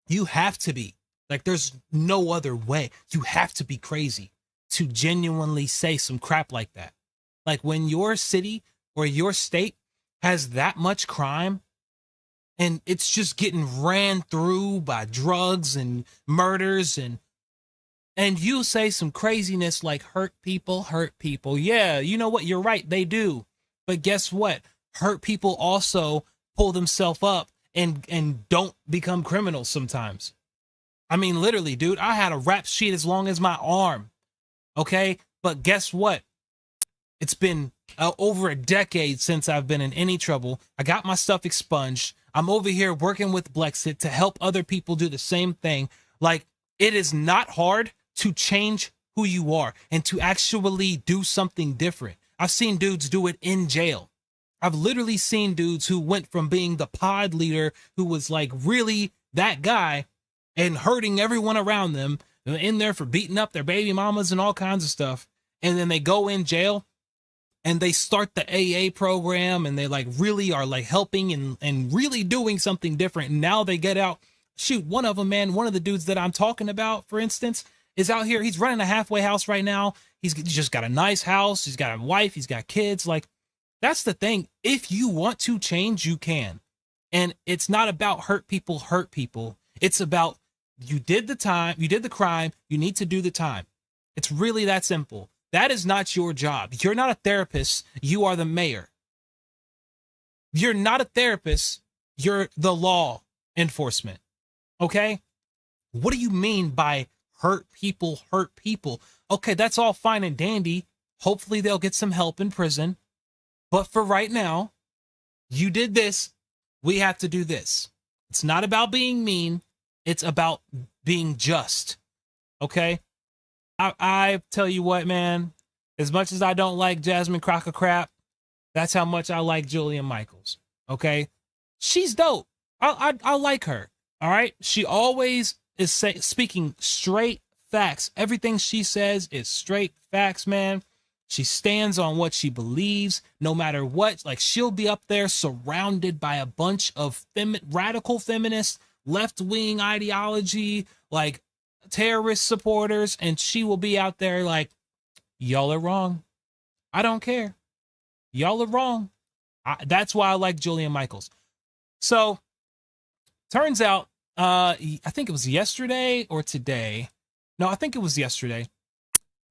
You have to be. Like, there's no other way. You have to be crazy to genuinely say some crap like that. Like, when your city or your state has that much crime and it's just getting ran through by drugs and murders, and you say some craziness like hurt people. Yeah, you know what? You're right. They do. But guess what? Hurt people also pull themselves up and don't become criminals sometimes. I mean, literally, dude, I had a rap sheet as long as my arm. Okay. But guess what? It's been over a decade since I've been in any trouble. I got my stuff expunged. I'm over here working with Blexit to help other people do the same thing. Like, it is not hard to change who you are and to actually do something different. I've seen dudes do it in jail. I've literally seen dudes who went from being the pod leader, who was like really that guy, and hurting everyone around them, in there for beating up their baby mamas and all kinds of stuff. And then they go in jail and they start the AA program, and they like really are like helping and really doing something different. And now they get out. Shoot, one of them, man, one of the dudes that I'm talking about, for instance, is out here. He's running a halfway house right now. He's just got a nice house. He's got a wife. He's got kids. Like, that's the thing. If you want to change, you can. And it's not about hurt people. It's about, you did the time, you did the crime, you need to do the time. It's really that simple. That is not your job. You're not a therapist. You are the mayor. You're not a therapist. You're the law enforcement. Okay? What do you mean by hurt people? Okay, that's all fine and dandy. Hopefully they'll get some help in prison. But for right now, you did this. We have to do this. It's not about being mean. It's about being just. Okay? I tell you what, man, as much as I don't like Jasmine Crocker Crap, that's how much I like Jillian Michaels. Okay? She's dope. I like her. All right? She always is speaking straight facts. Everything she says is straight facts, man. She stands on what she believes, no matter what. Like, she'll be up there surrounded by a bunch of radical feminists, left-wing ideology, like terrorist supporters, and she will be out there like, y'all are wrong. I don't care. Y'all are wrong. That's why I like Jillian Michaels. So, turns out, I think it was yesterday or today. No, I think it was yesterday.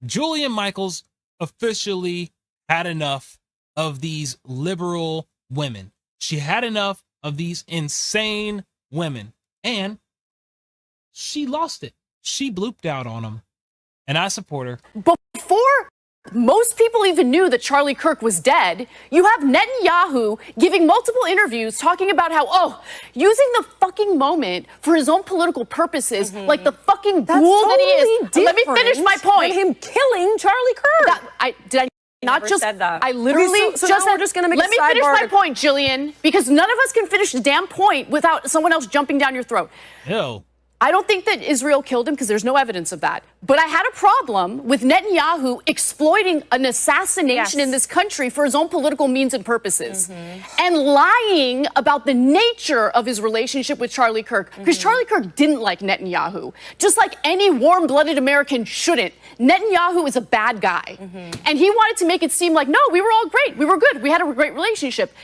Jillian Michaels officially had enough of these liberal women. She had enough of these insane women, and she lost it. She blooped out on them, and I support her. Before most people even knew that Charlie Kirk was dead, you have Netanyahu giving multiple interviews talking about how, using the fucking moment for his own political purposes, like the fucking ghoul that he is. Let me finish my point. Him killing Charlie Kirk. Did I not just said that. I literally Okay, so now we're just gonna make let a me finish sidebar my point, Jillian, because none of us can finish the damn point without someone else jumping down your throat. Ew. I don't think that Israel killed him because there's no evidence of that. But I had a problem with Netanyahu exploiting an assassination in this country for his own political means and purposes. And lying about the nature of his relationship with Charlie Kirk. Because Charlie Kirk didn't like Netanyahu. Just like any warm-blooded American shouldn't. Netanyahu is a bad guy. And he wanted to make it seem like, no, we were all great. We were good. We had a great relationship.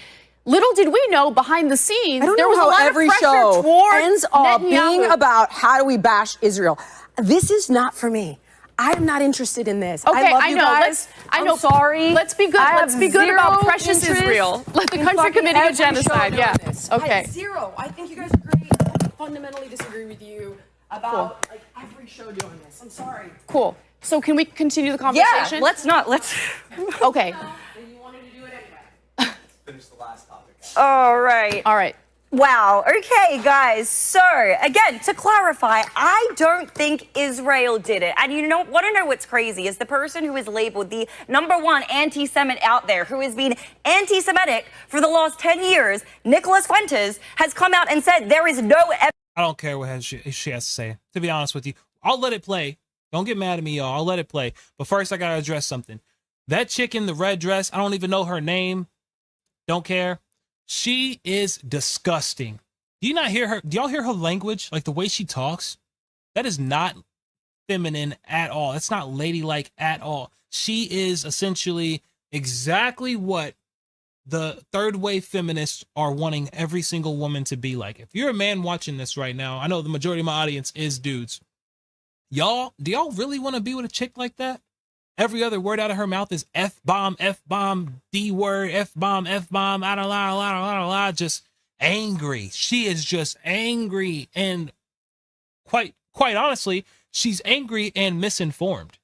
Little did we know, behind the scenes, there was a lot of pressure toward ends up Netanyahu. being about how do we bash Israel. This is not for me. I'm not interested in this. Okay, I love I you know. guys. I'm sorry. Let's be good. Let's be good about precious Israel. Let the country committing a genocide. Yeah. Okay. Zero. I think you guys are great. I fundamentally disagree with you about like every show doing this. I'm sorry. Cool. So can we continue the conversation? Yeah. Let's not. Let's. Okay. Finish the last topic. All right. All right. Wow. Okay, guys. So, again, to clarify, I don't think Israel did it. And you want to know what's crazy is the person who is labeled the #1 anti-Semite out there, who has been anti-Semitic for the last 10 years, Nicholas Fuentes, has come out and said there is no evidence. I don't care what she has to say. To be honest with you, I'll let it play. Don't get mad at me, y'all. I'll let it play. But first, I got to address something. That chick in the red dress, I don't even know her name. Don't care. She is disgusting. Do you not hear her? Do y'all hear her language? Like the way she talks? That is not feminine at all. That's not ladylike at all. She is essentially exactly what the third wave feminists are wanting every single woman to be like. If you're a man watching this right now, I know the majority of my audience is dudes. Do y'all really want to be with a chick like that? Every other word out of her mouth is F-bomb, D-word, F-bomb, I don't lie, just angry. She is just angry, and quite honestly, she's angry and misinformed.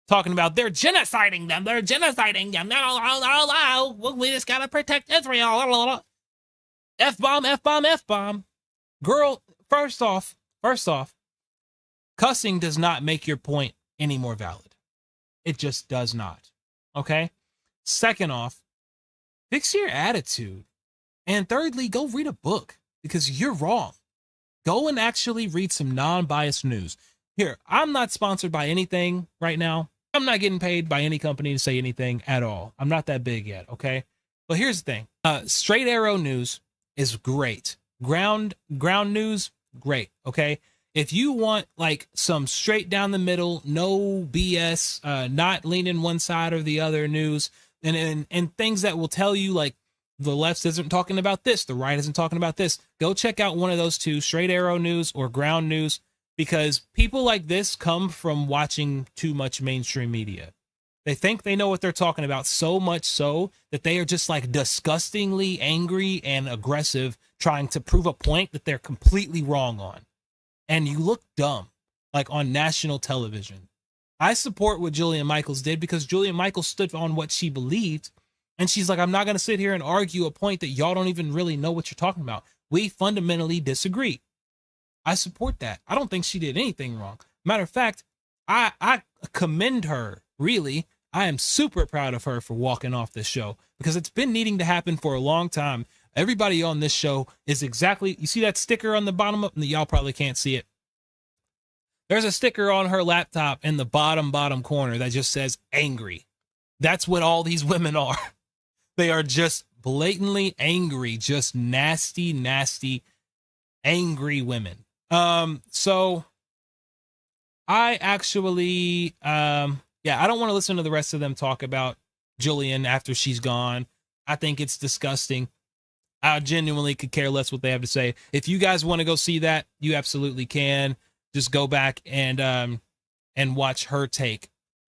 talking about they're genociding them. They're genociding them. No, we just gotta protect Israel. F-bomb, F-bomb, F-bomb. Girl, first off, cussing does not make your point any more valid. It just does not. Okay? Second off, fix your attitude. And thirdly, go read a book because you're wrong. Go and actually read some non-biased news. Here, I'm not sponsored by anything right now. I'm not getting paid by any company to say anything at all. I'm not that big yet, okay? But here's the thing. Straight Arrow News is great. Ground news, great, okay? If you want like some straight down the middle, no BS, not leaning one side or the other news, and things that will tell you like the left isn't talking about this, the right isn't talking about this, go check out one of those two, Straight Arrow News or Ground News, because people like this come from watching too much mainstream media. They think they know what they're talking about, so much so that they are just like disgustingly angry and aggressive, trying to prove a point that they're completely wrong on. And you look dumb, like on national television. I support what Jillian Michaels did because Jillian Michaels stood on what she believed. And she's like, I'm not going to sit here and argue a point that y'all don't even really know what you're talking about. We fundamentally disagree. I support that. I don't think she did anything wrong. Matter of fact, I commend her, really. I am super proud of her for walking off this show because it's been needing to happen for a long time. Everybody on this show is exactly, you see that sticker on the bottom of, y'all probably can't see it. There's a sticker on her laptop in the bottom corner that just says angry. That's what all these women are. They are just blatantly angry, just nasty, angry women. So I actually, I don't want to listen to the rest of them talk about Jillian after she's gone. I think it's disgusting. I genuinely could care less what they have to say. If you guys want to go see that, you absolutely can. Just go back and watch her take.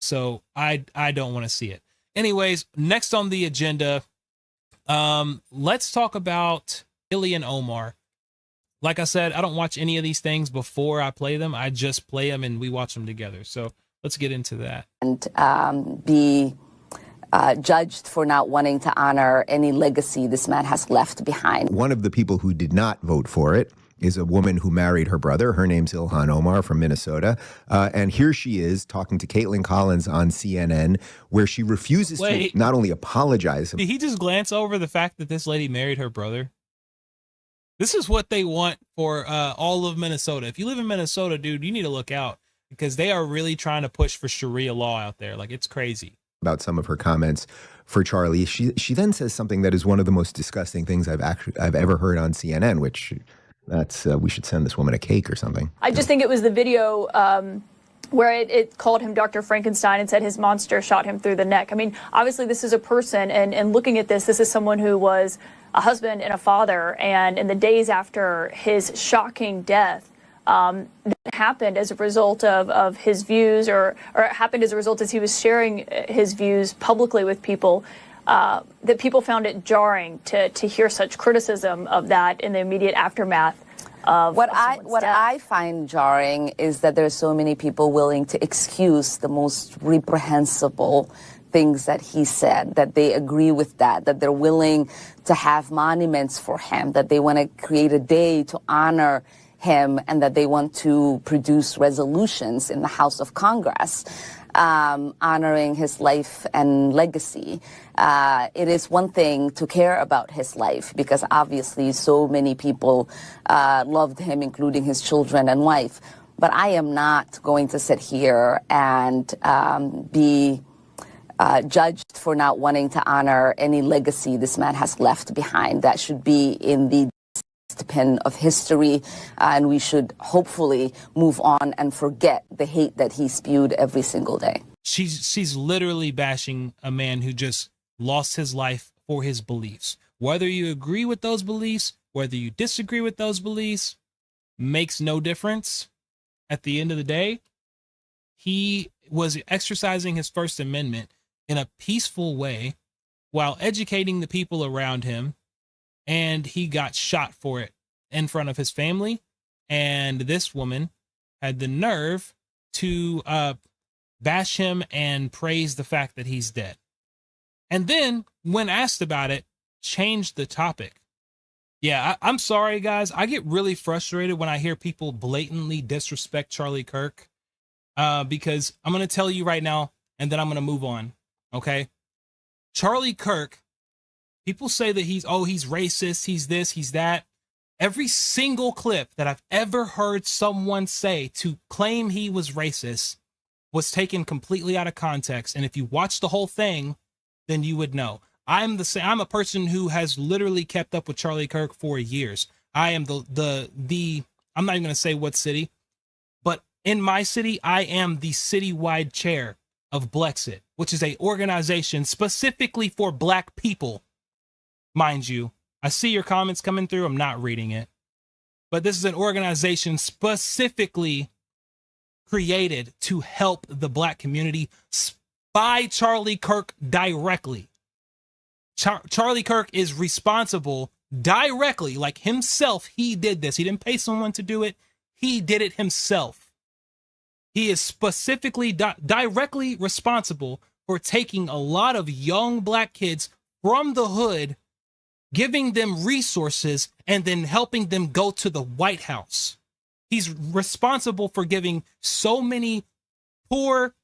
So I don't want to see it. Anyways, next on the agenda, let's talk about Ilhan Omar. Like I said, I don't watch any of these things before I play them. I just play them and we watch them together. So let's get into that. And be judged for not wanting to honor any legacy this man has left behind. One of the people who did not vote for it is a woman who married her brother. Her name's Ilhan Omar from Minnesota. And here she is talking to Caitlin Collins on CNN, where she refuses to not only apologize. Did he just glance over the fact that this lady married her brother? This is what they want for all of Minnesota. If you live in Minnesota, dude, you need to look out because they are really trying to push for Sharia law out there. Like, it's crazy. About some of her comments for Charlie. She then says something that is one of the most disgusting things I've ever heard on CNN, which that's we should send this woman a cake or something. I just think it was the video where it called him Dr. Frankenstein and said his monster shot him through the neck. I mean, obviously this is a person, and looking at this is someone who was a husband and a father, and in the days after his shocking death, that happened as a result of his views, or it happened as a result as he was sharing his views publicly with people, that people found it jarring to hear such criticism of that in the immediate aftermath of what I find jarring is that there's so many people willing to excuse the most reprehensible things that he said, that they agree with that they're willing to have monuments for him, that they want to create a day to honor him, and that they want to produce resolutions in the House of Congress honoring his life and legacy. It is one thing to care about his life because obviously so many people loved him, including his children and wife. But I am not going to sit here and be judged for not wanting to honor any legacy this man has left behind. That should be in the pen of history, and we should hopefully move on and forget the hate that he spewed every single day. She's literally bashing a man who just lost his life for his beliefs. Whether you agree with those beliefs, whether you disagree with those beliefs, makes no difference. At the end of the day, he was exercising his First Amendment in a peaceful way while educating the people around him, and he got shot for it in front of his family. And this woman had the nerve to bash him and praise the fact that he's dead. And then, when asked about it, changed the topic. Yeah, I'm sorry, guys. I get really frustrated when I hear people blatantly disrespect Charlie Kirk, because I'm going to tell you right now, and then I'm going to move on, okay? Charlie Kirk, people say that he's racist, he's this, he's that. Every single clip that I've ever heard someone say to claim he was racist was taken completely out of context. And if you watch the whole thing, then you would know. I'm a person who has literally kept up with Charlie Kirk for years. I am I'm not even going to say what city, but in my city, I am the citywide chair of Blexit, which is an organization specifically for Black people. Mind you, I see your comments coming through. I'm not reading it, but this is an organization specifically created to help the Black community by Charlie Kirk directly. Charlie Kirk is responsible directly, like himself. He did this. He didn't pay someone to do it. He did it himself. He is specifically directly responsible for taking a lot of young Black kids from the hood, giving them resources, and then helping them go to the White House. He's responsible for giving so many poor,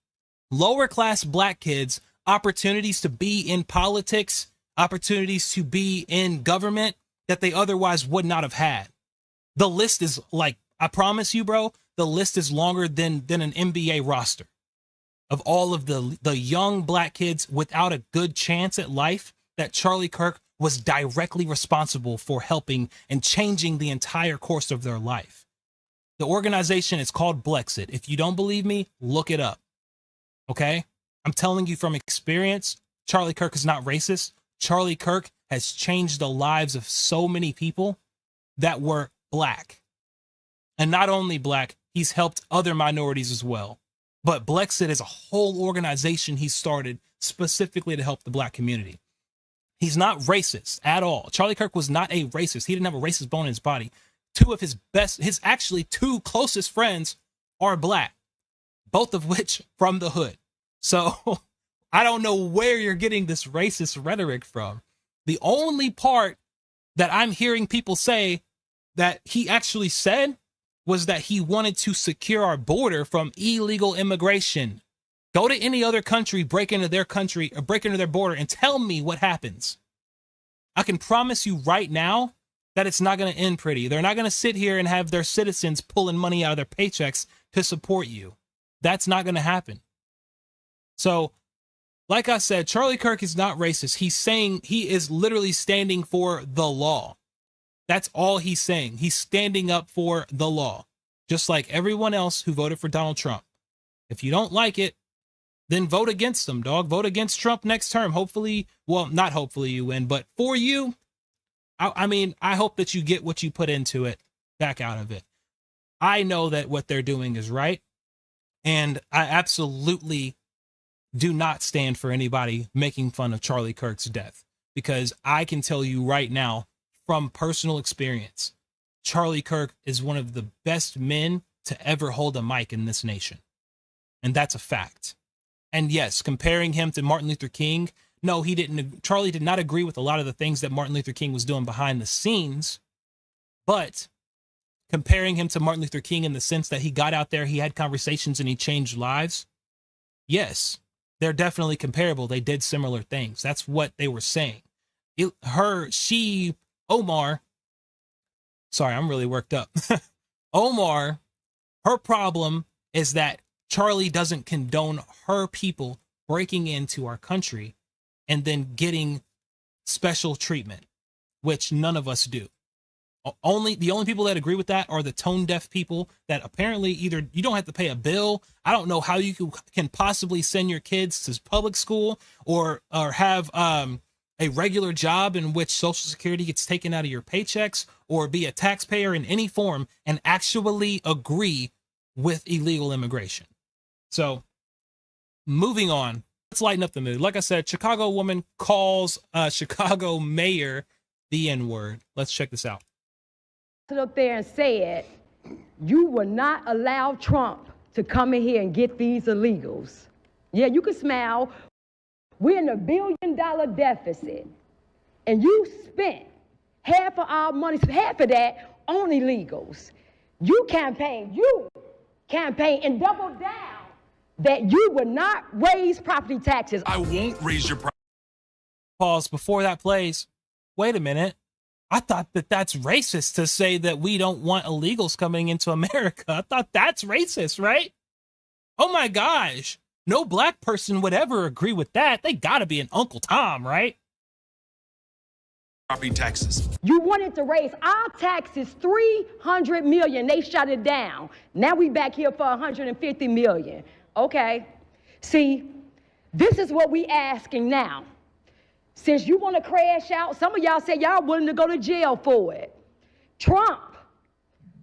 lower class Black kids opportunities to be in politics, opportunities to be in government that they otherwise would not have had. The list is like, I promise you, bro, the list is longer than an NBA roster of all of the young Black kids without a good chance at life that Charlie Kirk was directly responsible for helping and changing the entire course of their life. The organization is called Blexit. If you don't believe me, look it up. Okay? I'm telling you from experience, Charlie Kirk is not racist. Charlie Kirk has changed the lives of so many people that were Black. And not only Black, he's helped other minorities as well. But Blexit is a whole organization he started specifically to help the Black community. He's not racist at all. Charlie Kirk was not a racist. He didn't have a racist bone in his body. His actually two closest friends are Black, both of which from the hood. So I don't know where you're getting this racist rhetoric from. The only part that I'm hearing people say that he actually said was that he wanted to secure our border from illegal immigration. Go to any other country, break into their country, or break into their border, and tell me what happens. I can promise you right now that it's not going to end pretty. They're not going to sit here and have their citizens pulling money out of their paychecks to support you. That's not going to happen. So, like I said, Charlie Kirk is not racist. He's saying he is literally standing for the law. That's all he's saying. He's standing up for the law, just like everyone else who voted for Donald Trump. If you don't like it, then vote against them, dog. Vote against Trump next term. Hopefully, well, not hopefully you win, but for you, I mean, I hope that you get what you put into it back out of it. I know that what they're doing is right, and I absolutely do not stand for anybody making fun of Charlie Kirk's death, because I can tell you right now from personal experience, Charlie Kirk is one of the best men to ever hold a mic in this nation. And that's a fact. And yes, comparing him to Martin Luther King, no, he didn't. Charlie did not agree with a lot of the things that Martin Luther King was doing behind the scenes, but comparing him to Martin Luther King in the sense that he got out there, he had conversations, and he changed lives. Yes, they're definitely comparable. They did similar things. That's what they were saying. Omar, sorry, I'm really worked up. Omar, her problem is that Charlie doesn't condone her people breaking into our country and then getting special treatment, which none of us do. The only people that agree with that are the tone deaf people that apparently either you don't have to pay a bill. I don't know how you can possibly send your kids to public school or have a regular job in which Social Security gets taken out of your paychecks, or be a taxpayer in any form and actually agree with illegal immigration. So moving on, let's lighten up the mood. Like I said, Chicago woman calls Chicago mayor the N-word. Let's check this out. Stood up there and said, you will not allow Trump to come in here and get these illegals. Yeah, you can smile. We're in a $1 billion deficit. And you spent half of our money, half of that on illegals. You campaign and double down that you would not raise property taxes. I won't raise your Pause before that plays. Wait a minute. I thought that that's racist to say that we don't want illegals coming into America. I thought that's racist, right? Oh my gosh. No black person would ever agree with that. They gotta be an Uncle Tom, right? Property taxes. You wanted to raise our taxes $300 million. They shut it down. Now we back here for $150 million. Okay. See, this is what we asking now. Since you want to crash out, some of y'all say y'all willing to go to jail for it. Trump,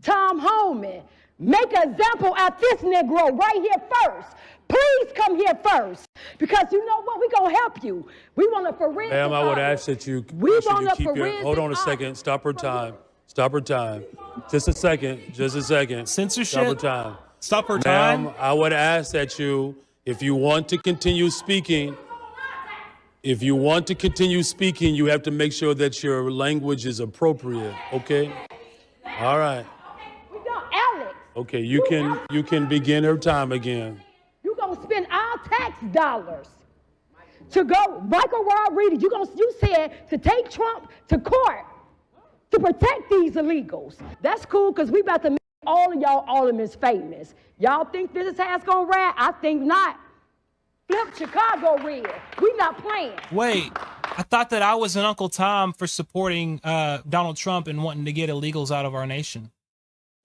Tom Homan, make an example out this Negro right here first. Please come here first, because you know what? We're going to help you. We want a forensic. Ma'am, I would ask that you keep your, hold on a second, stop her time. Stop her time. Just a second, Censorship. Stop her time. Stop her time. Ma'am, I would ask that you, if you want to continue speaking, you have to make sure that your language is appropriate, okay? All right. Alex. Okay, you can begin her time again. You're going to spend our tax dollars to go, Michael Rodriguez, you said to take Trump to court to protect these illegals. That's cool, because we about to make all of y'all aldermen famous. Y'all think this is how it's going to ride? I think not. Flip Chicago red. We not playing. Wait, I thought that I was an Uncle Tom for supporting Donald Trump and wanting to get illegals out of our nation.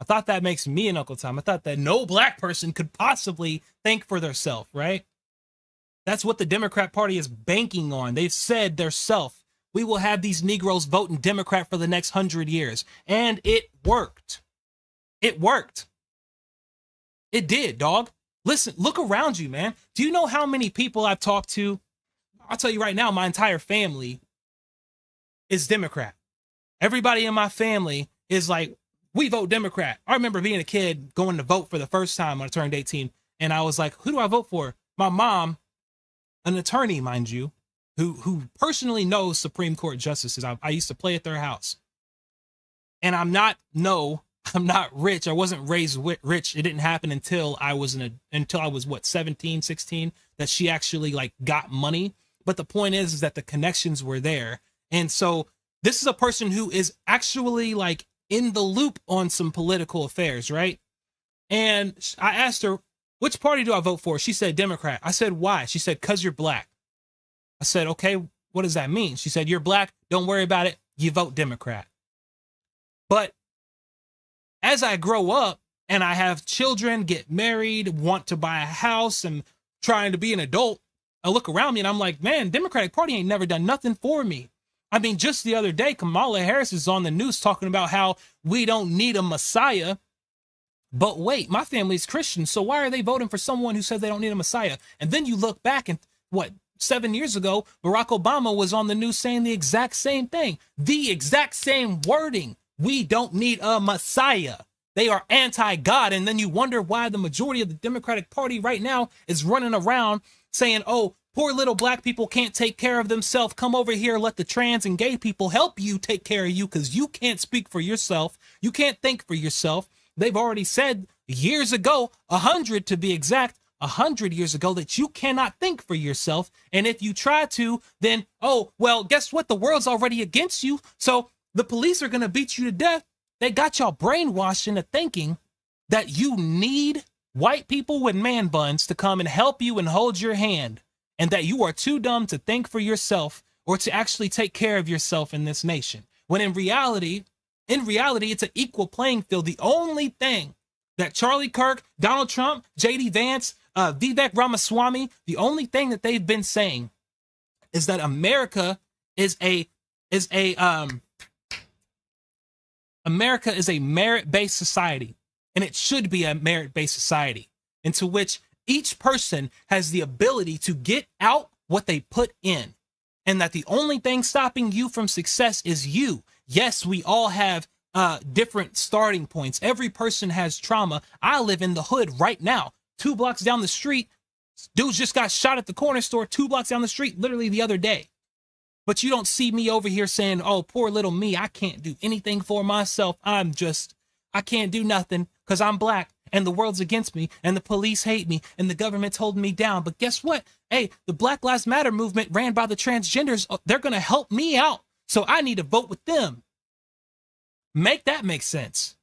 I thought that makes me an Uncle Tom. I thought that no black person could possibly think for themselves, right? That's what the Democrat Party is banking on. They've said theirself, we will have these Negroes voting Democrat for the next 100 years. And it worked. It worked. It did, dog. Listen, look around you, man. Do you know how many people I've talked to? I'll tell you right now, my entire family is Democrat. Everybody in my family is like, we vote Democrat. I remember being a kid going to vote for the first time when I turned 18. And I was like, who do I vote for? My mom, an attorney, mind you, who personally knows Supreme Court justices. I used to play at their house. And I'm not rich. I wasn't raised rich. It didn't happen until I was what, 17, 16, that she actually like got money. But the point is that the connections were there. And so this is a person who is actually like in the loop on some political affairs, right? And I asked her, which party do I vote for? She said Democrat. I said, why? She said, 'cause you're black. I said, okay, what does that mean? She said, you're black. Don't worry about it. You vote Democrat. But as I grow up and I have children, get married, want to buy a house, and trying to be an adult, I look around me and I'm like, man, Democratic Party ain't never done nothing for me. I mean, just the other day, Kamala Harris is on the news talking about how we don't need a Messiah. But wait, my family's Christian, so why are they voting for someone who says they don't need a Messiah? And then you look back and 7 years ago, Barack Obama was on the news saying the exact same thing, the exact same wording. We don't need a Messiah. They are anti-God. And then you wonder why the majority of the Democratic Party right now is running around saying, oh, poor little black people can't take care of themselves. Come over here, let the trans and gay people help you take care of you, because you can't speak for yourself. You can't think for yourself. They've already said years ago, 100 to be exact, 100 years ago, that you cannot think for yourself. And if you try to, then, oh, well, guess what? The world's already against you. So the police are going to beat you to death. They got y'all brainwashed into thinking that you need white people with man buns to come and help you and hold your hand, and that you are too dumb to think for yourself or to actually take care of yourself in this nation. When in reality, it's an equal playing field. The only thing that Charlie Kirk, Donald Trump, J.D. Vance, Vivek Ramaswamy, the only thing that they've been saying is that America is a merit-based society, and it should be a merit-based society into which each person has the ability to get out what they put in, and that the only thing stopping you from success is you. Yes, we all have different starting points. Every person has trauma. I live in the hood right now. 2 blocks down the street, dudes just got shot at the corner store 2 blocks down the street, literally the other day. But you don't see me over here saying, oh, poor little me, I can't do anything for myself. I can't do nothing because I'm black and the world's against me and the police hate me and the government's holding me down. But guess what? Hey, the Black Lives Matter movement ran by the transgenders. They're going to help me out. So I need to vote with them. Make that make sense.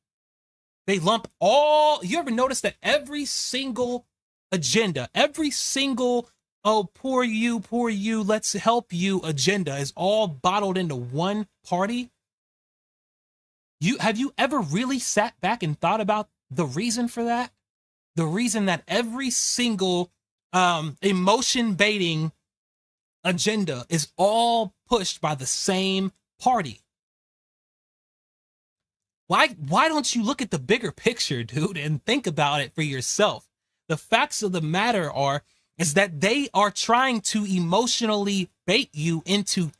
They lump all, you ever notice that every single agenda, every single, oh, poor you, let's help you agenda is all bottled into one party? Have you ever really sat back and thought about the reason for that? The reason that every single emotion baiting agenda is all pushed by the same party. Why don't you look at the bigger picture, dude, and think about it for yourself? The facts of the matter is that they are trying to emotionally bait you into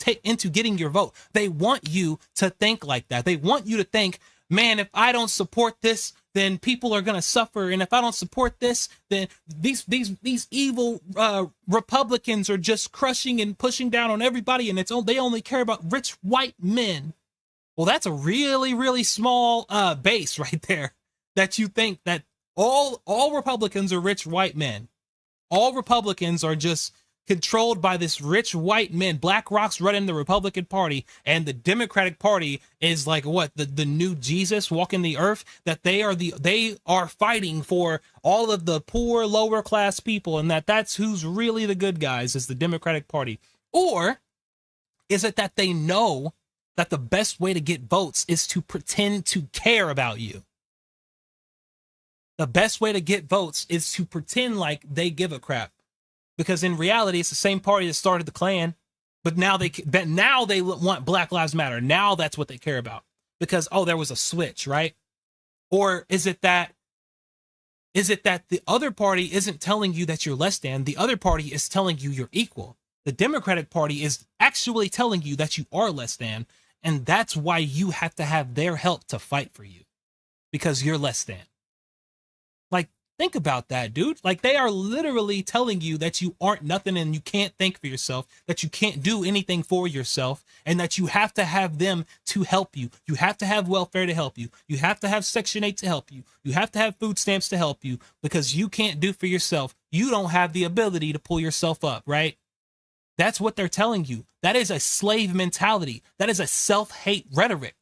getting your vote. They want you to think like that. They want you to think, man, if I don't support this, then people are going to suffer. And if I don't support this, then these evil Republicans are just crushing and pushing down on everybody. And they only care about rich white men. Well, that's a really, really small base right there, that you think that all Republicans are rich white men. All Republicans are just controlled by this rich white men. BlackRock's running the Republican Party, and the Democratic Party is like what, the new Jesus walking the earth, that they are fighting for all of the poor lower class people, and that's who's really the good guys, is the Democratic Party. Or is it that they know that the best way to get votes is to pretend to care about you? The best way to get votes is to pretend like they give a crap. Because in reality, it's the same party that started the Klan, but now they want Black Lives Matter. Now that's what they care about. Because, oh, there was a switch, right? Or is it that the other party isn't telling you that you're less than? The other party is telling you you're equal. The Democratic Party is actually telling you that you are less than, and that's why you have to have their help to fight for you, because you're less than. Like, think about that, dude. Like, they are literally telling you that you aren't nothing and you can't think for yourself, that you can't do anything for yourself, and that you have to have them to help you. You have to have welfare to help you. You have to have Section 8 to help you. You have to have food stamps to help you, because you can't do for yourself. You don't have the ability to pull yourself up, right? That's what they're telling you. That is a slave mentality. That is a self-hate rhetoric.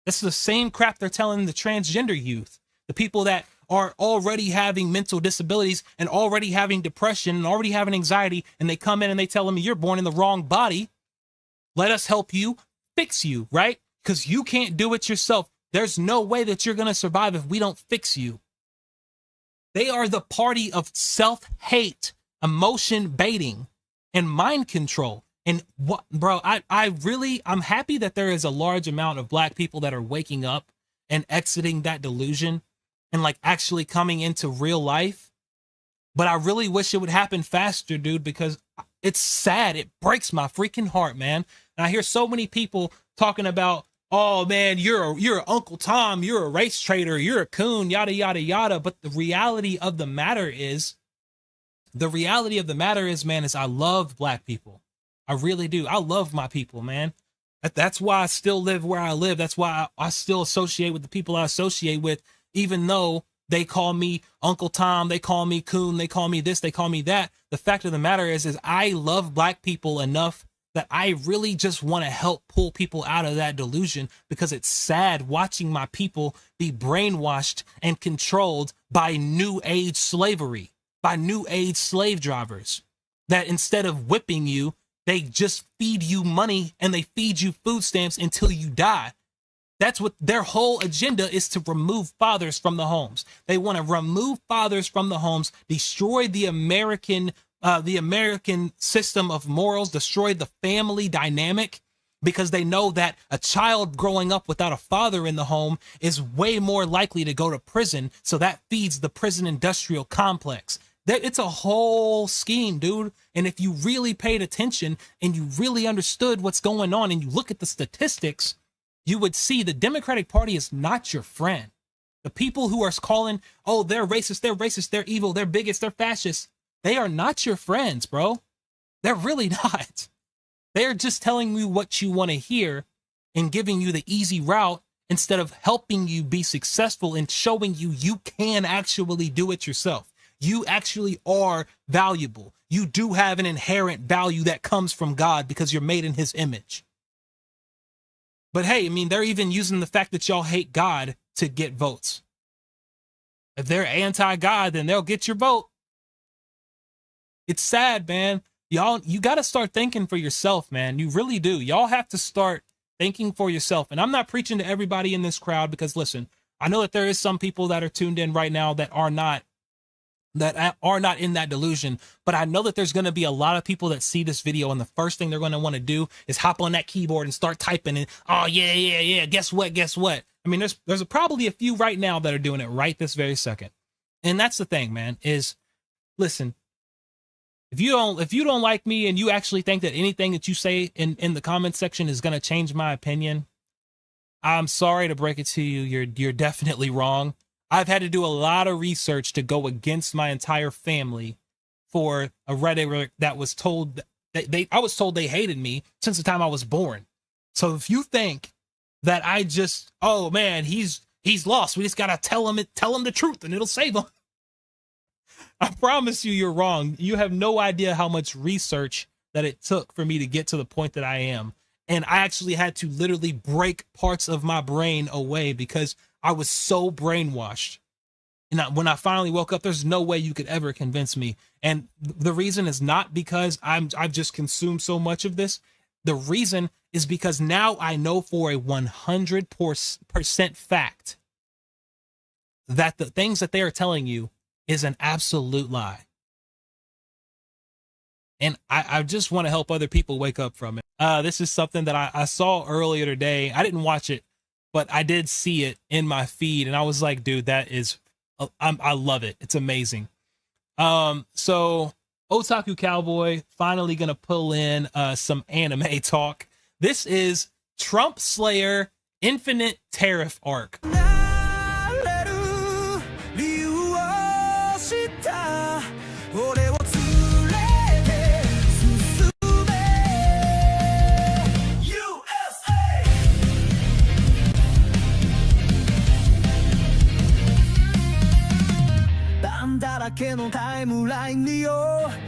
That's the same crap they're telling the transgender youth, the people that are already having mental disabilities and already having depression and already having anxiety, and they come in and they tell them, you're born in the wrong body. Let us help you fix you, right? Because you can't do it yourself. There's no way that you're going to survive if we don't fix you. They are the party of self-hate, emotion baiting, and mind control. And what, bro, I'm happy that there is a large amount of Black people that are waking up and exiting that delusion and like actually coming into real life. But I really wish it would happen faster, dude, because it's sad. It breaks my freaking heart, man. And I hear so many people talking about, oh man, you're Uncle Tom, you're a race traitor, you're a coon, yada, yada, yada. But the reality of the matter is, man, is I love Black people. I really do. I love my people, man. That's why I still live where I live. That's why I still associate with the people I associate with, even though they call me Uncle Tom, they call me coon, they call me this, they call me that. The fact of the matter is I love Black people enough that I really just want to help pull people out of that delusion, because it's sad watching my people be brainwashed and controlled by new age slavery, by new age slave drivers, that instead of whipping you, they just feed you money and they feed you food stamps until you die. That's what their whole agenda is, to remove fathers from the homes. They want to remove fathers from the homes, destroy the American system of morals, destroy the family dynamic, because they know that a child growing up without a father in the home is way more likely to go to prison. So that feeds the prison industrial complex. It's a whole scheme, dude. And if you really paid attention and you really understood what's going on and you look at the statistics, you would see the Democratic Party is not your friend. The people who are calling, oh, they're racist, they're evil, they're bigots, they're fascists. They are not your friends, bro. They're really not. They're just telling you what you want to hear and giving you the easy route instead of helping you be successful and showing you you can actually do it yourself. You actually are valuable. You do have an inherent value that comes from God because you're made in his image. But hey, I mean, they're even using the fact that y'all hate God to get votes. If they're anti-God, then they'll get your vote. It's sad, man. Y'all, you got to start thinking for yourself, man. You really do. Y'all have to start thinking for yourself. And I'm not preaching to everybody in this crowd because, listen, I know that there is some people that are tuned in right now that are not in that delusion. But I know that there's going to be a lot of people that see this video and the first thing they're going to want to do is hop on that keyboard and start typing and, oh, yeah. Guess what? I mean, there's probably a few right now that are doing it right this very second. And that's the thing, man, is listen, if you don't like me and you actually think that anything that you say in the comment section is going to change my opinion, I'm sorry to break it to you. You're definitely wrong. I've had to do a lot of research to go against my entire family for a Reddit that was told I was told they hated me since the time I was born. So if you think that I just, oh man, he's lost, we just got to tell him the truth and it'll save him. I promise you, you're wrong. You have no idea how much research that it took for me to get to the point that I am. And I actually had to literally break parts of my brain away because I was so brainwashed. And when I finally woke up, there's no way you could ever convince me. And the reason is not because I've just consumed so much of this. The reason is because now I know for a 100% fact that the things that they are telling you is an absolute lie. And I just want to help other people wake up from it. This is something that I saw earlier today. I didn't watch it, but I did see it in my feed. And I was like, dude, that is, I love it. It's amazing. So Otaku Cowboy finally going to pull in some anime talk. This is Trump Slayer Infinite Tariff Arc.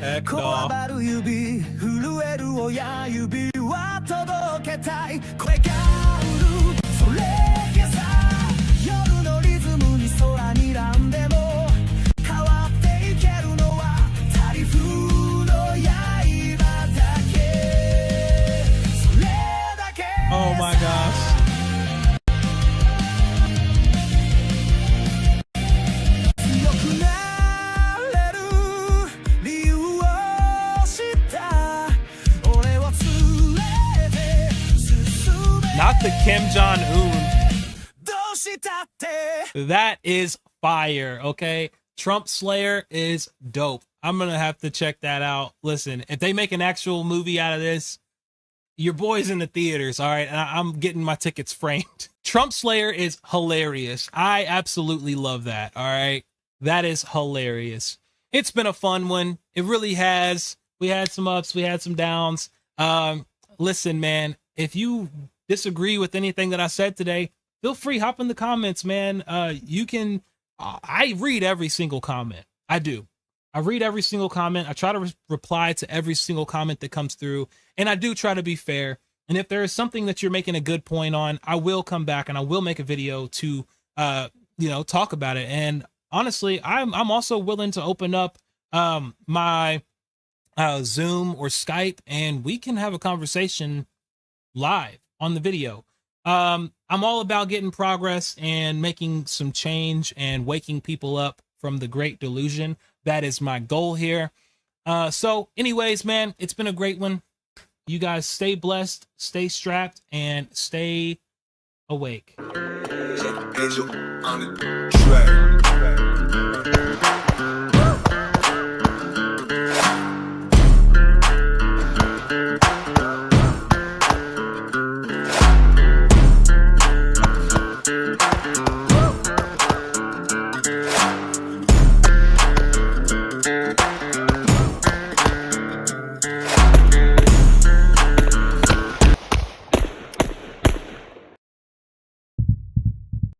Heck Oh my gosh. Not the Kim Jong-un. That is fire, okay? Trump Slayer is dope. I'm going to have to check that out. Listen, if they make an actual movie out of this, your boy's in the theaters, all right? And I'm getting my tickets framed. Trump Slayer is hilarious. I absolutely love that, all right? That is hilarious. It's been a fun one. It really has. We had some ups, we had some downs. Listen, man, if you disagree with anything that I said today, feel free, hop in the comments, man. You can, I read every single comment. I do. I read every single comment. I try to reply to every single comment that comes through, and I do try to be fair. And if there is something that you're making a good point on, I will come back and I will make a video to, talk about it. And honestly, I'm also willing to open up my Zoom or Skype, and we can have a conversation live on the video. I'm all about getting progress and making some change and waking people up from the great delusion. That is my goal here. So anyways, man, it's been a great one. You guys stay blessed, stay strapped, and stay awake. Angel on the track.